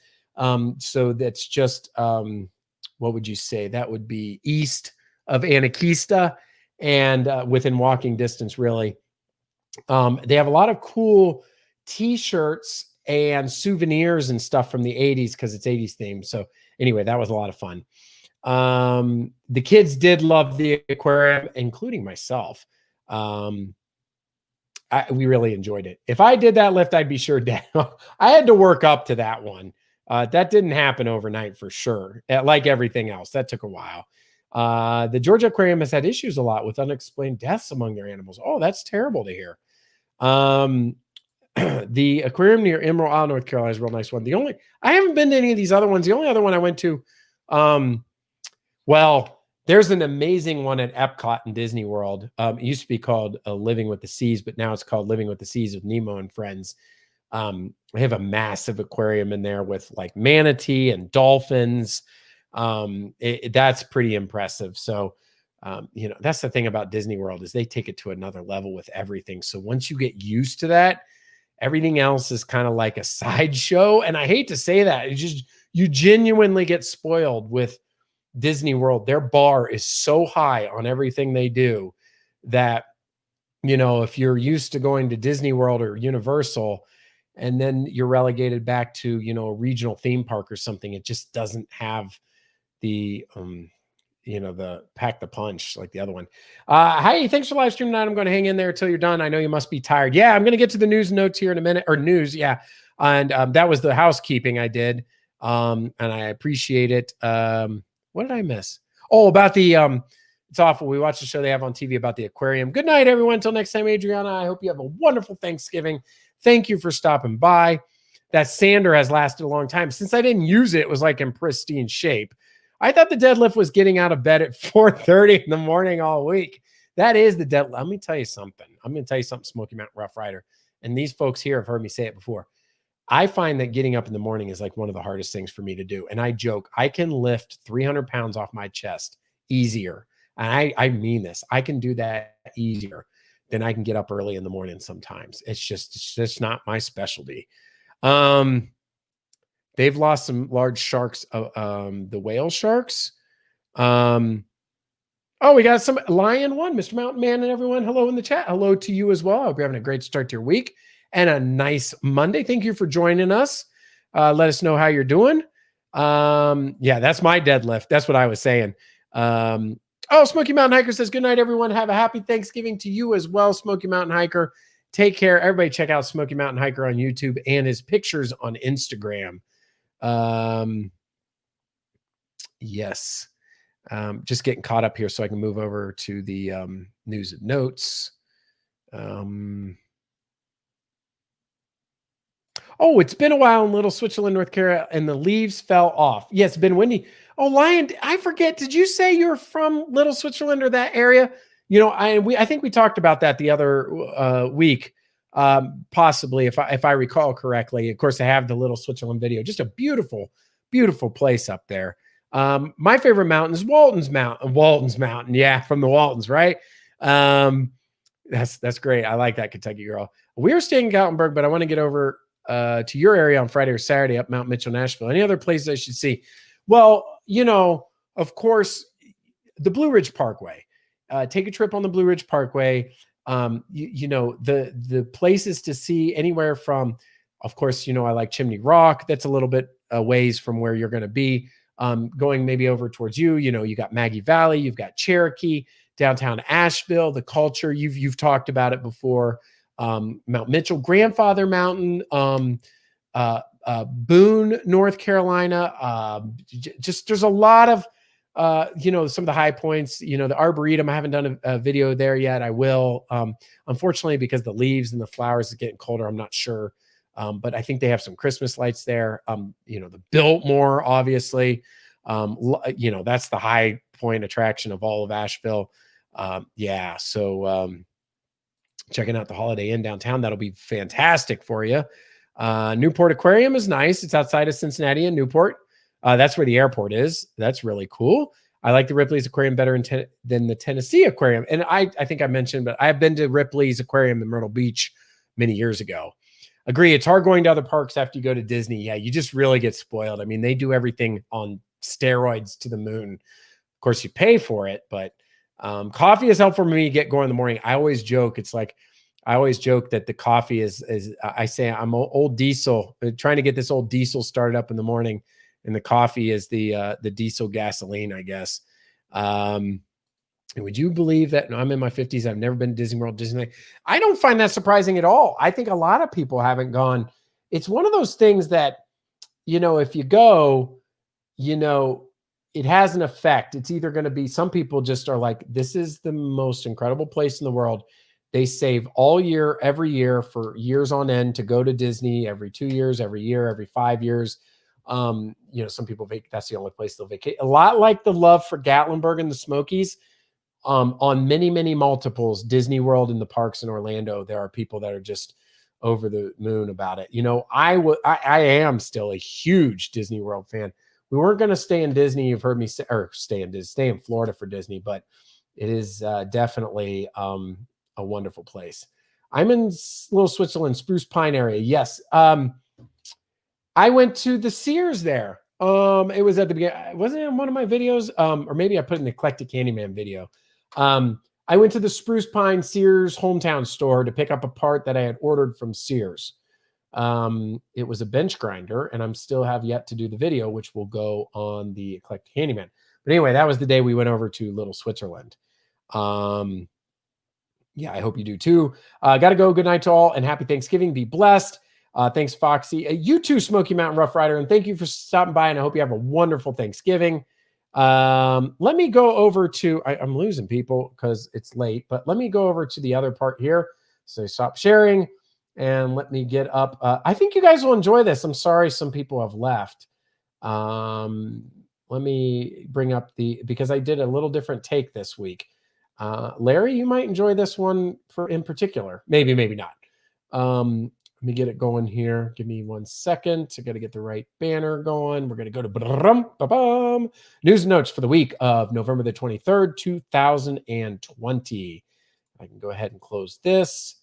So that's just what would you say? That would be east of Anakeesta and within walking distance, really. They have a lot of cool t-shirts and souvenirs and stuff from the 80s because it's 80s themed. So anyway, that was a lot of fun. The kids did love the aquarium, including myself. We really enjoyed it. If I did that lift, I'd be sure down. I had to work up to that one. That didn't happen overnight for sure. Like everything else, that took a while. The Georgia Aquarium has had issues a lot with unexplained deaths among their animals. Oh, that's terrible to hear. The aquarium near Emerald Isle, North Carolina is a real nice one. I haven't been to any of these other ones. The only other one I went to, well, there's an amazing one at Epcot in Disney World. It used to be called Living with the Seas, but now it's called Living with the Seas with Nemo and Friends. They have a massive aquarium in there with like manatee and dolphins. That's pretty impressive. So, that's the thing about Disney World is they take it to another level with everything. So once you get used to that, everything else is kind of like a sideshow. And I hate to say that. It's just, you genuinely get spoiled with Disney World. Their bar is so high on everything they do that, if you're used to going to Disney World or Universal, and then you're relegated back to, a regional theme park or something, it just doesn't have the, the pack the punch like the other one. Hi, thanks for live stream tonight. I'm going to hang in there until you're done. I know you must be tired. Yeah, I'm going to get to the news notes here in a minute, or news. Yeah. And that was the housekeeping I did. And I appreciate it. What did I miss? Oh, about the, it's awful. We watched the show they have on TV about the aquarium. Good night, everyone. Until next time, Adriana, I hope you have a wonderful Thanksgiving. Thank you for stopping by. That sander has lasted a long time. Since I didn't use it, it was like in pristine shape. I thought the deadlift was getting out of bed at 4:30 in the morning all week. That is the deadlift. Let me tell you something. I'm going to tell you something, Smoky Mountain Rough Rider. And these folks here have heard me say it before. I find that getting up in the morning is like one of the hardest things for me to do. And I joke, I can lift 300 pounds off my chest easier. And I mean this. I can do that easier than I can get up early in the morning sometimes. It's just not my specialty. They've lost some large sharks, the whale sharks. Oh, we got some Lion One, Mr. Mountain Man, and everyone. Hello in the chat. Hello to you as well. I hope you're having a great start to your week and a nice Monday. Thank you for joining us. Let us know how you're doing. Yeah, that's my deadlift. That's what I was saying. Smoky Mountain Hiker says, good night, everyone. Have a happy Thanksgiving to you as well, Smoky Mountain Hiker. Take care. Everybody check out Smoky Mountain Hiker on YouTube and his pictures on Instagram. Yes. Just getting caught up here so I can move over to the news and notes. It's been a while in Little Switzerland, North Carolina, and the leaves fell off. Yes, it's been windy. Oh, Lion, I forget. Did you say you're from Little Switzerland or that area? I think we talked about that the other week, possibly if I recall correctly. Of course, I have the Little Switzerland video. Just a beautiful, beautiful place up there. My favorite mountain is Walton's Mountain. Walton's Mountain, yeah, from the Waltons, right? That's great. I like that, Kentucky girl. We're staying in Galtenberg, but I want to get over to your area on Friday or Saturday up Mount Mitchell, Nashville. Any other places I should see? Well, of course, the Blue Ridge Parkway. Take a trip on the Blue Ridge Parkway. The places to see anywhere from, of course, I like Chimney Rock. That's a little bit ways from where you're going to be. Going maybe over towards you got Maggie Valley, you've got Cherokee, downtown Asheville, the culture. You've talked about it before. Mount Mitchell, Grandfather Mountain, Boone, North Carolina. Just there's a lot of some of the high points. The Arboretum. I haven't done a video there yet. I will. Unfortunately, because the leaves and the flowers is getting colder, I'm not sure But I think they have some Christmas lights there. The Biltmore, obviously, that's the high point attraction of all of Asheville. So checking out the Holiday Inn downtown, that'll be fantastic for you. Newport Aquarium is nice. It's outside of Cincinnati and Newport. That's where the airport is. That's really cool. I like the Ripley's Aquarium better than the Tennessee Aquarium. And I think I mentioned, but I've been to Ripley's Aquarium in Myrtle Beach many years ago. Agree. It's hard going to other parks after you go to Disney. Yeah, you just really get spoiled. I mean, they do everything on steroids to the moon. Of course, you pay for it, but coffee is helpful for me to get going in the morning. I always joke. I always joke that the coffee is I say I'm old diesel, trying to get this old diesel started up in the morning. And the coffee is the diesel gasoline, I guess. Would you believe that I'm in my 50s? I've never been to Disney World, Disneyland. I don't find that surprising at all. I think a lot of people haven't gone. It's one of those things that, if you go, it has an effect. It's either going to be, some people just are like, this is the most incredible place in the world. They save all year, every year for years on end to go to Disney every 2 years, every year, every 5 years. Some people that's the only place they'll vacate. A lot like the love for Gatlinburg and the Smokies. On many, many multiples, Disney World and the parks in Orlando, there are people that are just over the moon about it. I am still a huge Disney World fan. We weren't going to stay in Disney. You've heard me say, or stay in Florida for Disney, but it is definitely a wonderful place. I'm in Little Switzerland, Spruce Pine area. Yes. I went to the Sears there. It was at the beginning. Wasn't it in one of my videos? Or maybe I put in the Eclectic Candyman video. I went to the Spruce Pine Sears hometown store to pick up a part that I had ordered from Sears. It was a bench grinder, and I'm still have yet to do the video, which will go on the Eclectic Handyman. But anyway, that was the day we went over to Little Switzerland. I hope you do too. Got to go. Good night to all, and happy Thanksgiving. Be blessed. Thanks, Foxy. You too, Smoky Mountain Rough Rider, and thank you for stopping by, and I hope you have a wonderful Thanksgiving. Let me go over to, I'm losing people because it's late, but let me go over to the other part here. So stop sharing and let me get up. I think you guys will enjoy this. I'm sorry some people have left. Let me bring up because I did a little different take this week. Larry, you might enjoy this one in particular. Maybe not. Let me get it going here. Give me 1 second. I got to get the right banner going. We're going to go to news and notes for the week of November the 23rd, 2020. I can go ahead and close this.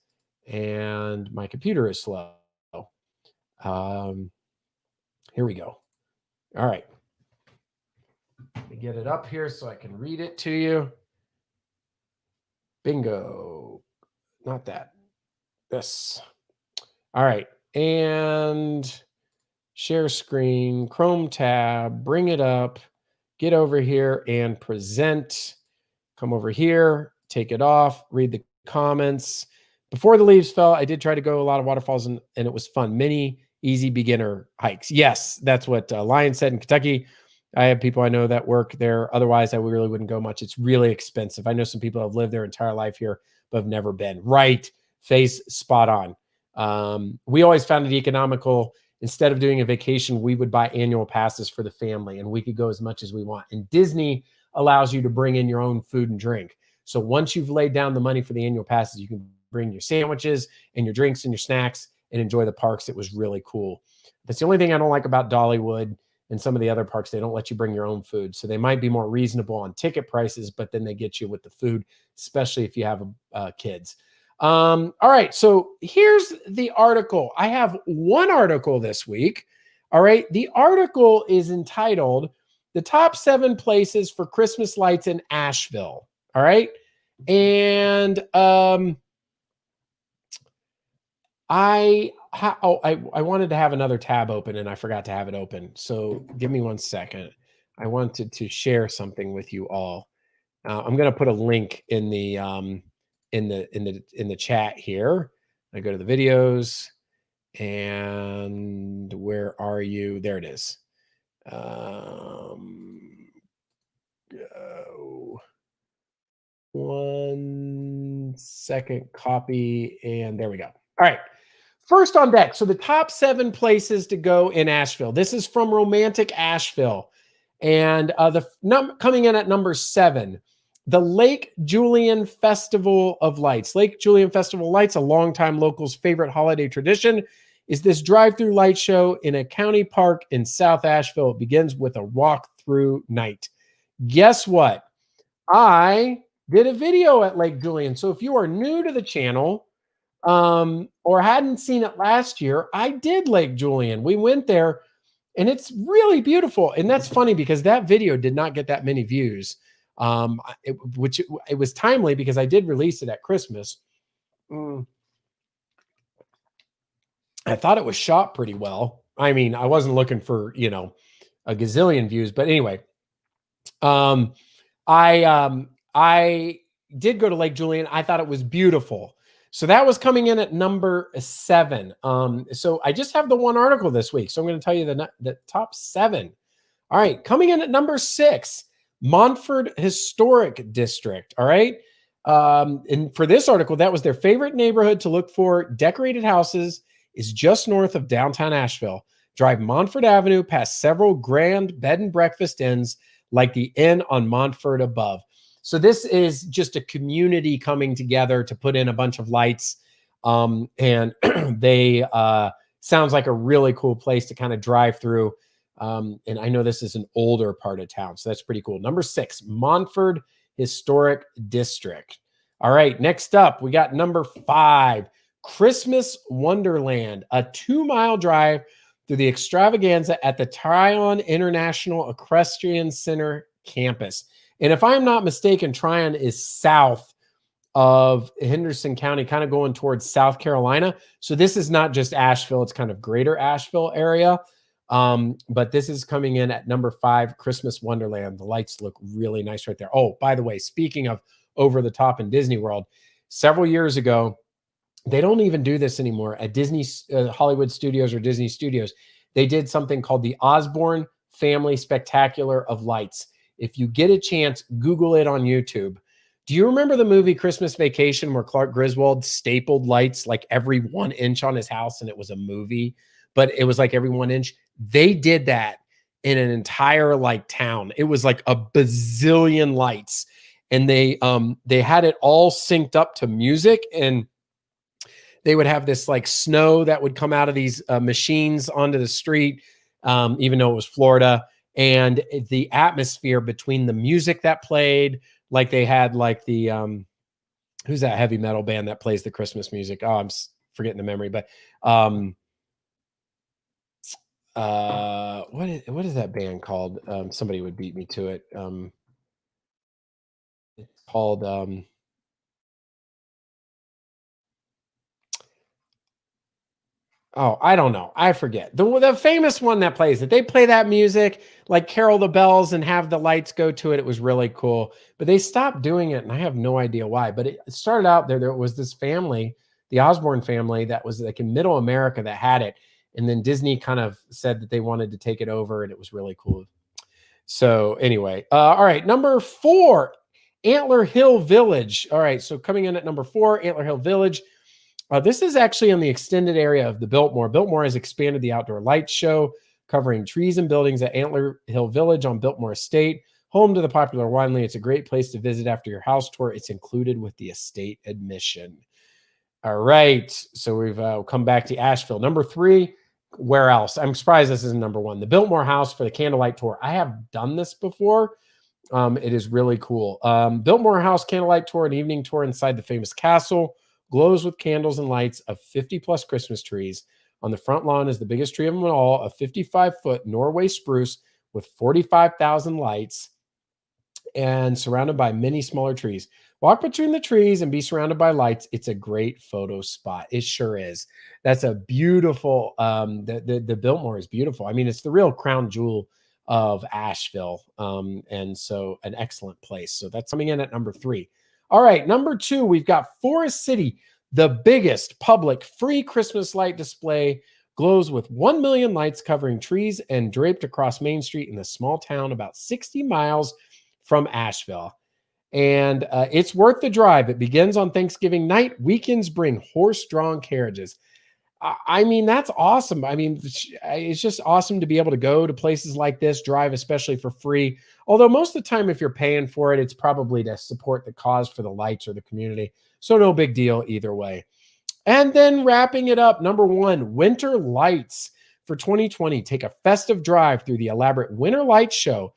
And my computer is slow. Here we go. All right. Let me get it up here so I can read it to you. Bingo. Not that. This. All right. And share screen, Chrome tab, bring it up, get over here and present. Come over here, take it off, read the comments. Before the leaves fell, I did try to go a lot of waterfalls and it was fun. Many easy beginner hikes. Yes, that's what Lion said in Kentucky. I have people I know that work there. Otherwise, I really wouldn't go much. It's really expensive. I know some people have lived their entire life here, but have never been. Right. Face spot on. We always found it economical. Instead of doing a vacation, we would buy annual passes for the family and we could go as much as we want. And Disney allows you to bring in your own food and drink. So once you've laid down the money for the annual passes, you can bring your sandwiches and your drinks and your snacks and enjoy the parks. It was really cool. That's the only thing I don't like about Dollywood and some of the other parks. They don't let you bring your own food. So they might be more reasonable on ticket prices, but then they get you with the food, especially if you have kids. All right. So here's the article. I have one article this week. All right. The article is entitled "The Top 7 Places for Christmas Lights in Asheville." All right. And I wanted to have another tab open and I forgot to have it open. So give me 1 second. I wanted to share something with you all. I'm going to put a link in the chat here. I go to the videos and where are you? There it is. Go. 1 second, copy, and there we go. All right. First on deck. So the top 7 places to go in Asheville. This is from Romantic Asheville. And coming in at number 7, the Lake Julian Festival of Lights. Lake Julian Festival of Lights, a longtime local's favorite holiday tradition, is this drive-through light show in a county park in South Asheville. It begins with a walk-through night. Guess what? I did a video at Lake Julian. So if you are new to the channel, or hadn't seen it last year, I did Lake Julian. We went there and it's really beautiful. And that's funny because that video did not get that many views, which it was timely because I did release it at Christmas. I thought it was shot pretty well. I mean, I wasn't looking for, a gazillion views, but anyway, I did go to Lake Julian. I thought it was beautiful. So that was coming in at number 7. So I just have the one article this week. So I'm going to tell you the top 7. All right. Coming in at number 6, Montford Historic District. All right. And for this article, that was their favorite neighborhood to look for. Decorated houses is just north of downtown Asheville. Drive Montford Avenue past several grand bed and breakfast inns like the Inn on Montford above. So this is just a community coming together to put in a bunch of lights. And they sounds like a really cool place to kind of drive through. And I know this is an older part of town, so that's pretty cool. Number 6, Montford Historic District. All right, next up, we got number 5, Christmas Wonderland, a 2-mile drive through the extravaganza at the Tryon International Equestrian Center campus. And if I'm not mistaken, Tryon is south of Henderson County, kind of going towards South Carolina. So this is not just Asheville, it's kind of greater Asheville area. But this is coming in at number 5, Christmas Wonderland. The lights look really nice right there. Oh, by the way, speaking of over the top in Disney World, several years ago, they don't even do this anymore at Disney Hollywood Studios or Disney Studios. They did something called the Osborne Family Spectacular of Lights. If you get a chance, Google it on YouTube. Do you remember the movie Christmas Vacation where Clark Griswold stapled lights like every 1 inch on his house and it was a movie, but it was like every 1 inch? They did that in an entire town. It was like a bazillion lights, and they had it all synced up to music, and they would have this snow that would come out of these machines onto the street, even though it was Florida. And the atmosphere between the music that played, they had the who's that heavy metal band that plays the Christmas music? Oh, I'm forgetting the memory, but what is that band called? Somebody would beat me to it. It's called oh, I don't know. I forget. The famous one that plays it. They play that music like Carol the Bells and have the lights go to it. It was really cool. But they stopped doing it, and I have no idea why. But it started out there was this family, the Osborne family, that was in middle America that had it. And then Disney kind of said that they wanted to take it over, and it was really cool. So anyway, all right, number 4, Antler Hill Village. All right, so coming in at number 4, Antler Hill Village. This is actually in the extended area of the Biltmore. Biltmore has expanded the outdoor light show, covering trees and buildings at Antler Hill Village on Biltmore Estate, home to the popular winery. It's a great place to visit after your house tour. It's included with the estate admission. All right, so we've come back to Asheville. Number 3, where else? I'm surprised this isn't number 1. The Biltmore House for the candlelight tour. I have done this before. It is really cool. Biltmore House candlelight tour, an evening tour inside the famous castle. Glows with candles and lights of 50+ Christmas trees. On the front lawn is the biggest tree of them all, a 55-foot Norway spruce with 45,000 lights and surrounded by many smaller trees. Walk between the trees and be surrounded by lights. It's a great photo spot. It sure is. That's a beautiful, the Biltmore is beautiful. I mean, it's the real crown jewel of Asheville. And so an excellent place. So that's coming in at number 3. All right, number 2, we've got Forest City, the biggest public free Christmas light display, glows with 1 million lights covering trees and draped across Main Street in the small town about 60 miles from Asheville. And it's worth the drive. It begins on Thanksgiving night. Weekends bring horse-drawn carriages. I mean, that's awesome. I mean, it's just awesome to be able to go to places like this, drive, especially for free. Although most of the time, if you're paying for it, it's probably to support the cause for the lights or the community. So no big deal either way. And then wrapping it up, number one, winter lights for 2020. Take a festive drive through the elaborate Winter Lights Show,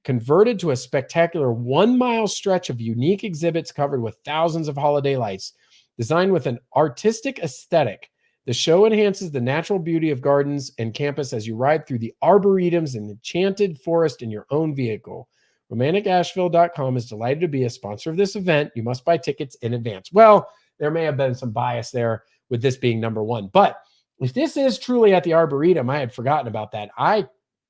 converted to a spectacular 1-mile stretch of unique exhibits covered with thousands of holiday lights. Designed with an artistic aesthetic, the show enhances the natural beauty of gardens and campus as you ride through the arboretums and enchanted forest in your own vehicle. RomanticAsheville.com is delighted to be a sponsor of this event. You must buy tickets in advance. Well, there may have been some bias there with this being number one. But if this is truly at the Arboretum, I had forgotten about that. I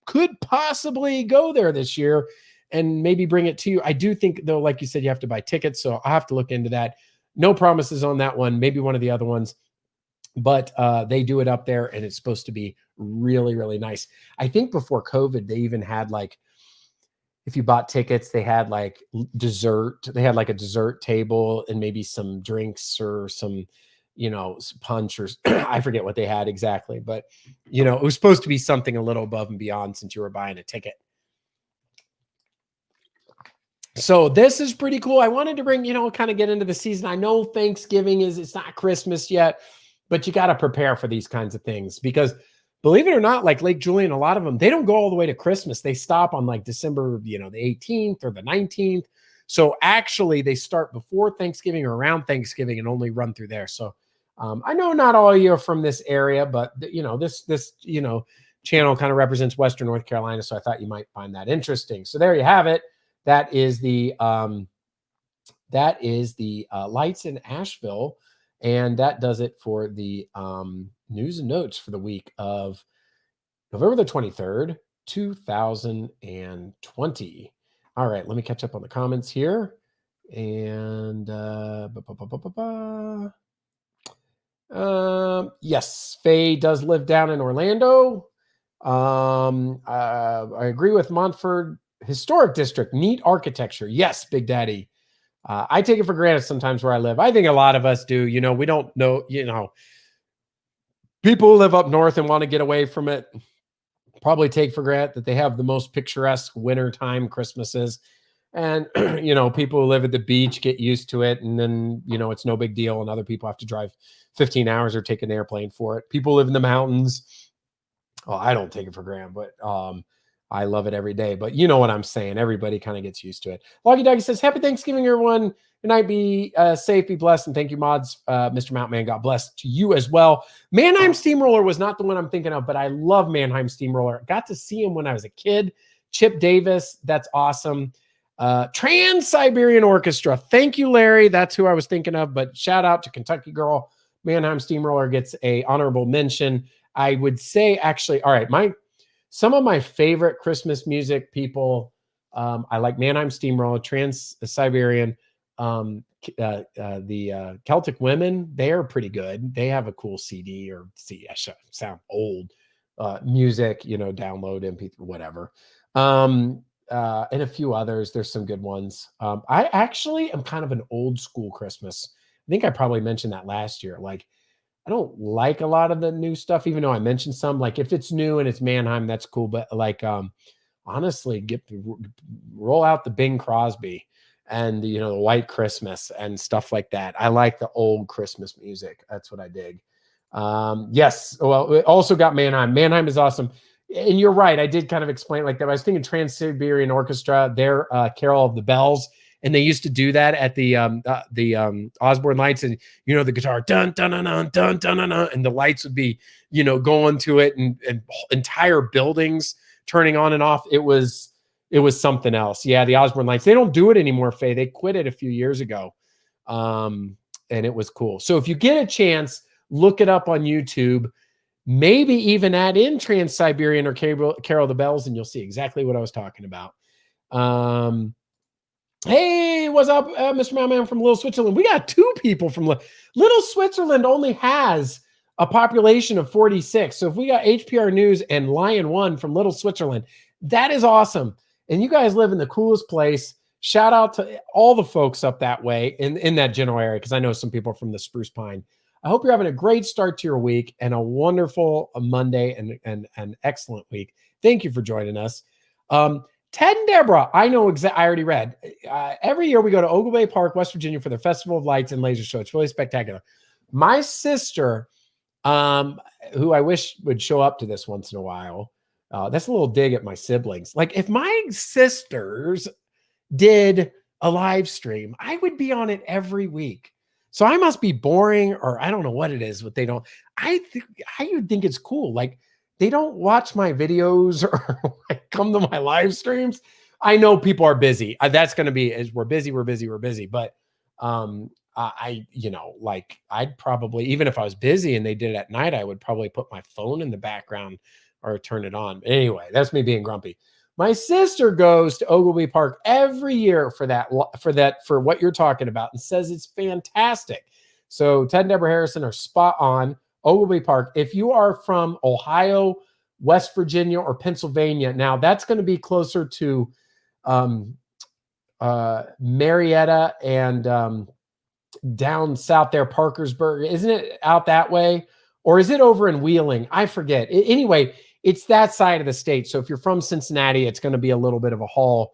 could possibly go there this year and maybe bring it to you. I do think, though, like you said, you have to buy tickets. So I'll have to look into that. No promises on that one. Maybe one of the other ones. But they do it up there, and it's supposed to be really, really nice. I think before COVID, they even had like, if you bought tickets, they had like dessert. They had like a dessert table and maybe some drinks or some, some punch or I forget what they had exactly. But, it was supposed to be something a little above and beyond since you were buying a ticket. So this is pretty cool. I wanted to bring, kind of get into the season. I know Thanksgiving it's not Christmas yet, but you got to prepare for these kinds of things because believe it or not, like Lake Julian, a lot of them, they don't go all the way to Christmas. They stop on like December, the 18th or the 19th. So actually they start before Thanksgiving or around Thanksgiving and only run through there. So I know not all of you are from this area, but this channel kind of represents Western North Carolina. So I thought you might find that interesting. So there you have it. That is the lights in Asheville. And that does it for the news and notes for the week of November the 23rd, 2020. All right, let me catch up on the comments here. And yes, Faye does live down in Orlando. I agree with Montford Historic District, neat architecture. Yes, Big Daddy. I take it for granted sometimes where I live. I think a lot of us do. We don't know, people who live up north and want to get away from it probably take for granted that they have the most picturesque wintertime Christmases. And, people who live at the beach get used to it. And then, it's no big deal. And other people have to drive 15 hours or take an airplane for it. People live in the mountains. Well, I don't take it for granted, but I love it every day. But you know what I'm saying. Everybody kind of gets used to it. Loggy Doggy says, happy Thanksgiving, everyone. Good night. Be safe, be blessed. And thank you, mods. Mr. Mountain God bless to you as well. Mannheim Steamroller was not the one I'm thinking of, but I love Mannheim Steamroller. Got to see him when I was a kid. Chip Davis. That's awesome. Trans-Siberian Orchestra. Thank you, Larry. That's who I was thinking of. But shout out to Kentucky Girl. Mannheim Steamroller gets a honorable mention. I would say, actually, all right, some of my favorite Christmas music people, I like Mannheim Steamroller, Trans-Siberian, the Celtic Women. They are pretty good. They have a cool CD or I sound old, music, download MP3, whatever. And a few others. There's some good ones. I actually am kind of an old school Christmas. I think I probably mentioned that last year. Like, I don't like a lot of the new stuff, even though I mentioned some. Like if it's new and it's Mannheim, that's cool. But like, honestly, roll out the Bing Crosby and the White Christmas and stuff like that. I like the old Christmas music. That's what I dig. Yes. Well, it also got Mannheim. Mannheim is awesome. And you're right. I did kind of explain it like that. I was thinking Trans-Siberian Orchestra, their Carol of the Bells. And they used to do that at the Osborne Lights, and the guitar dun dun dun dun dun dun dun, and the lights would be going to it, and entire buildings turning on and off. It was something else. Yeah, the Osborne Lights. They don't do it anymore, Faye. They quit it a few years ago, and it was cool. So if you get a chance, look it up on YouTube. Maybe even add in Trans-Siberian or Carol of the Bells, and you'll see exactly what I was talking about. Hey, what's up, Mr. Mailman from Little Switzerland? We got two people from Little Switzerland. Only has a population of 46. So if we got HPR News and Lion One from Little Switzerland, that is awesome. And you guys live in the coolest place. Shout out to all the folks up that way in that general area, because I know some people from the Spruce Pine. I hope you're having a great start to your week and a wonderful Monday and an excellent week. Thank you for joining us. Ted and Debra, I know I already read. Every year we go to Ogle Bay Park, West Virginia for the Festival of Lights and Laser Show. It's really spectacular. My sister, who I wish would show up to this once in a while, that's a little dig at my siblings. Like if my sisters did a live stream, I would be on it every week. So I must be boring, or I don't know what it is, but they don't. I would think it's cool. Like they don't watch my videos or like come to my live streams. I know people are busy. That's going to be as we're busy. But like I'd probably, even if I was busy and they did it at night, I would probably put my phone in the background or turn it on. Anyway, that's me being grumpy. My sister goes to Ogle Bay Park every year for what you're talking about and says it's fantastic. So Ted and Debra Harrison are spot on. Ogle Bay Park. If you are from Ohio, West Virginia, or Pennsylvania, now that's going to be closer to Marietta and down south there, Parkersburg. Isn't it out that way? Or is it over in Wheeling? I forget. Anyway, it's that side of the state. So if you're from Cincinnati, it's going to be a little bit of a haul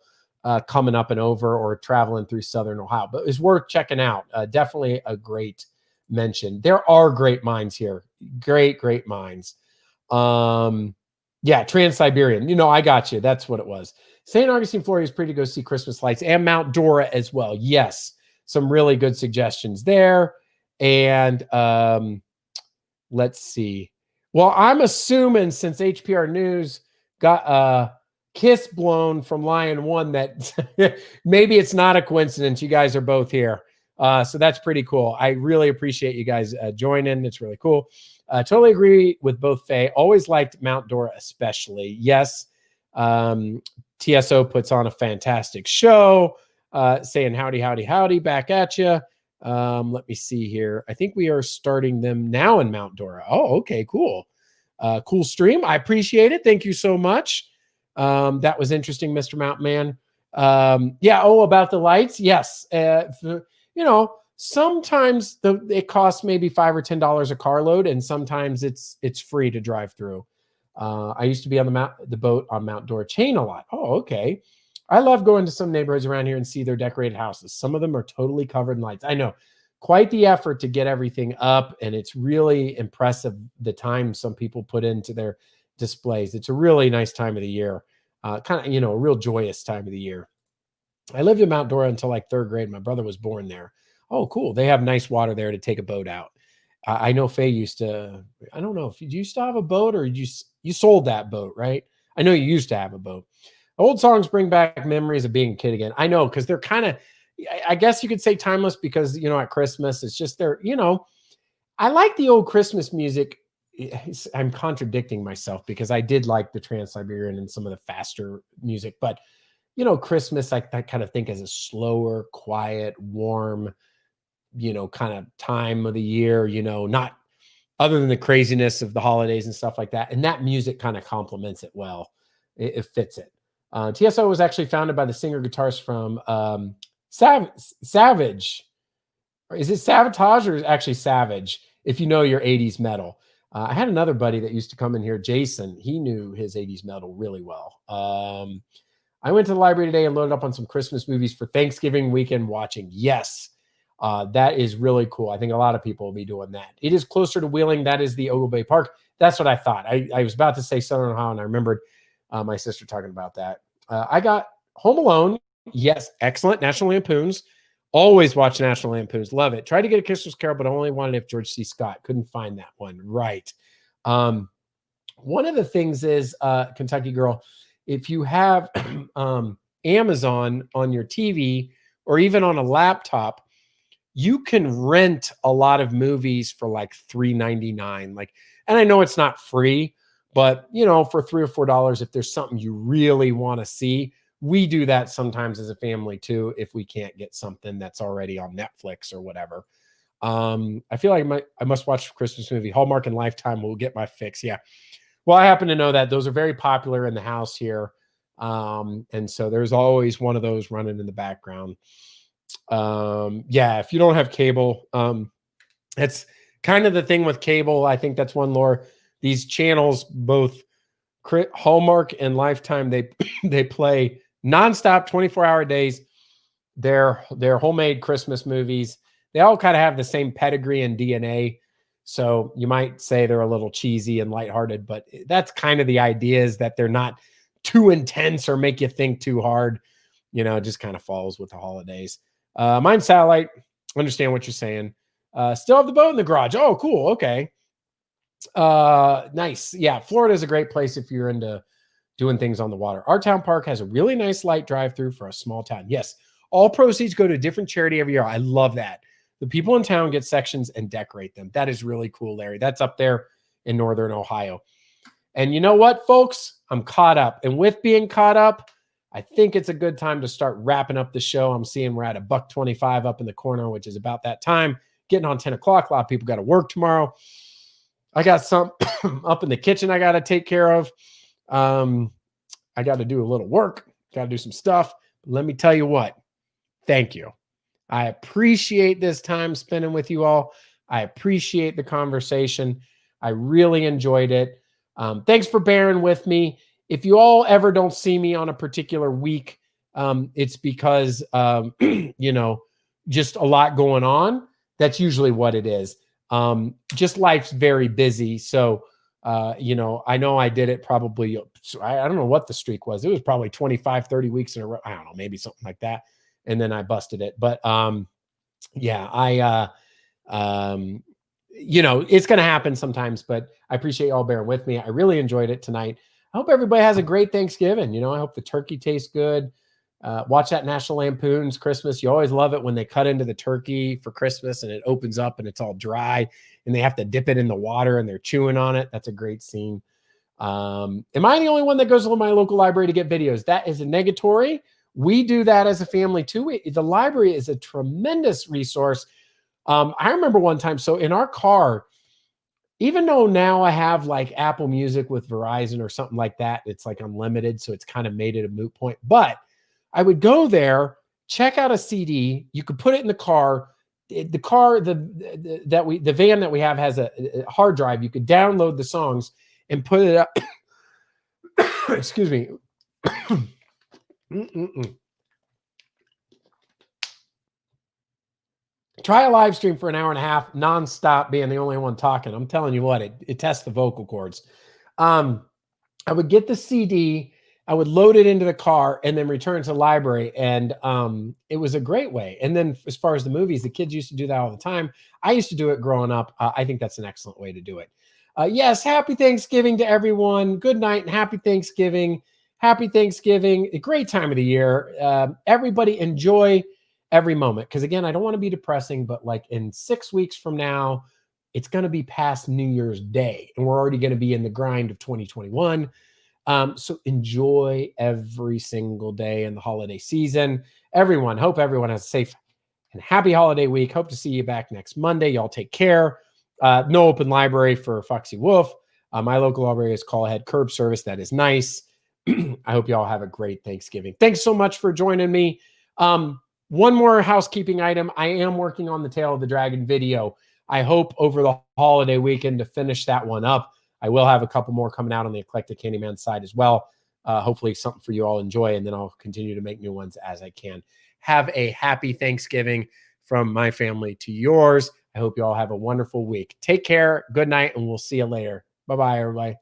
coming up and over or traveling through Southern Ohio. But it's worth checking out. Definitely a great mention. There are great mines here. Great mines. Yeah, Trans-Siberian. I got you. That's what it was. St. Augustine, Florida is pretty to go see Christmas lights and Mount Dora as well. Yes, some really good suggestions there. And let's see. Well, I'm assuming since HPR News got a kiss blown from Lion One that maybe it's not a coincidence. You guys are both here. So that's pretty cool. I really appreciate you guys joining. It's really cool. Totally agree with both Faye. Always liked Mount Dora especially. Yes. TSO puts on a fantastic show. Saying howdy back at you. Let me see here. I think we are starting them now in Mount Dora. Oh, okay, cool. Cool stream. I appreciate it. Thank you so much. That was interesting, Mr. Mountain Man. Yeah. Oh, about the lights. Yes. Sometimes it costs maybe $5 or $10 a carload, and sometimes it's free to drive through. I used to be on the boat on Mount Dora chain a lot. Oh, okay. I love going to some neighborhoods around here and see their decorated houses. Some of them are totally covered in lights. I know, quite the effort to get everything up, and it's really impressive the time some people put into their displays. It's a really nice time of the year, kind of, a real joyous time of the year. I lived in Mount Dora until like third grade. My brother was born there. Oh, cool. They have nice water there to take a boat out. I know Faye used to, I don't know if you used to have a boat or you sold that boat, right? I know you used to have a boat. Old songs bring back memories of being a kid again. I know, because they're kind of, I guess you could say timeless because, at Christmas, it's just I like the old Christmas music. I'm contradicting myself because I did like the Trans-Siberian and some of the faster music, but, Christmas, I kind of think as a slower, quiet, warm, kind of time of the year, not other than the craziness of the holidays and stuff like that. And that music kind of complements it well. It fits it. TSO was actually founded by the singer-guitarist from Savage. Is it Savatage or actually Savage? If you know your 80s metal. I had another buddy that used to come in here, Jason. He knew his 80s metal really well. I went to the library today and loaded up on some Christmas movies for Thanksgiving weekend watching. Yes, that is really cool. I think a lot of people will be doing that. It is closer to Wheeling. That is the Ogle Bay Park. That's what I thought. I was about to say Southern Ohio, and I remembered my sister talking about that. I got Home Alone. Yes, excellent. National Lampoons. Always watch National Lampoons. Love it. Tried to get a Christmas Carol, but I only wanted it if George C. Scott. Couldn't find that one. Right. One of the things is, Kentucky Girl, if you have Amazon on your TV or even on a laptop, you can rent a lot of movies for like $3.99. And I know it's not free, but for $3 or $4, if there's something you really want to see, we do that sometimes as a family too, if we can't get something that's already on Netflix or whatever. I feel like I must watch a Christmas movie. Hallmark and Lifetime will get my fix. Yeah. Well, I happen to know that those are very popular in the house here. And so there's always one of those running in the background. Yeah, if you don't have cable, it's kind of the thing with cable. I think that's one lore. These channels, both Hallmark and Lifetime, they play nonstop 24-hour days. They're homemade Christmas movies. They all kind of have the same pedigree and DNA. So you might say they're a little cheesy and lighthearted, but that's kind of the idea, is that they're not too intense or make you think too hard. You know, it just kind of falls with the holidays. Mine's Satellite. Understand what you're saying. Still have the boat in the garage. Oh, cool. Okay. Nice. Yeah. Florida is a great place if you're into doing things on the water. Our town park has a really nice light drive-through for a small town. Yes. All proceeds go to a different charity every year. I love that. The people in town get sections and decorate them. That is really cool, Larry. That's up there in Northern Ohio. And you know what, folks? I'm caught up. And with being caught up, I think it's a good time to start wrapping up the show. I'm seeing we're at $1.25 up in the corner, which is about that time. Getting on 10 o'clock. A lot of people got to work tomorrow. I got some up in the kitchen I got to take care of. I got to do a little work. Got to do some stuff. But let me tell you what. Thank you. I appreciate this time spending with you all. I appreciate the conversation. I really enjoyed it. Thanks for bearing with me. If you all ever don't see me on a particular week, it's because, you know, just a lot going on. That's usually what it is. Just life's very busy. So, you know I did it probably, I don't know what the streak was. It was probably 25, 30 weeks in a row. I don't know, maybe something like that. And then I busted it. But yeah, you know, it's going to happen sometimes, but I appreciate y'all bearing with me. I really enjoyed it tonight. I hope everybody has a great Thanksgiving. You know, I hope the turkey tastes good. Watch that National Lampoon's Christmas. You always love it when they cut into the turkey for Christmas and it opens up and it's all dry and they have to dip it in the water and they're chewing on it. That's a great scene. Am I the only one that goes to my local library to get videos? That is a negatory. We do that as a family too. The library is a tremendous resource. I remember one time, so in our car, even though now I have like Apple Music with Verizon or something like that, it's like unlimited. So it's kind of made it a moot point, but I would go there, check out a CD. You could put it in the car. The van that we have has a hard drive. You could download the songs and put it up. Excuse me. Try a live stream for an hour and a half, nonstop, being the only one talking. I'm telling you what, it tests the vocal cords. I would get the CD, I would load it into the car, and then return to the library. And it was a great way. And then as far as the movies, the kids used to do that all the time. I used to do it growing up. I think that's an excellent way to do it. Yes, happy Thanksgiving to everyone. Good night and happy Thanksgiving. Happy Thanksgiving. A great time of the year. Everybody enjoy every moment. Because again, I don't want to be depressing, but like in 6 weeks from now, it's going to be past New Year's Day. And we're already going to be in the grind of 2021. So enjoy every single day in the holiday season. Everyone, hope everyone has a safe and happy holiday week. Hope to see you back next Monday. Y'all take care. No open library for Foxy Wolf. My local library is call ahead curb service. That is nice. I hope y'all have a great Thanksgiving. Thanks so much for joining me. One more housekeeping item. I am working on the Tail of the Dragon video. I hope over the holiday weekend to finish that one up. I will have a couple more coming out on the Eclectic Candyman side as well. Hopefully something for you all enjoy, and then I'll continue to make new ones as I can. Have a happy Thanksgiving from my family to yours. I hope you all have a wonderful week. Take care. Good night, and we'll see you later. Bye-bye, everybody.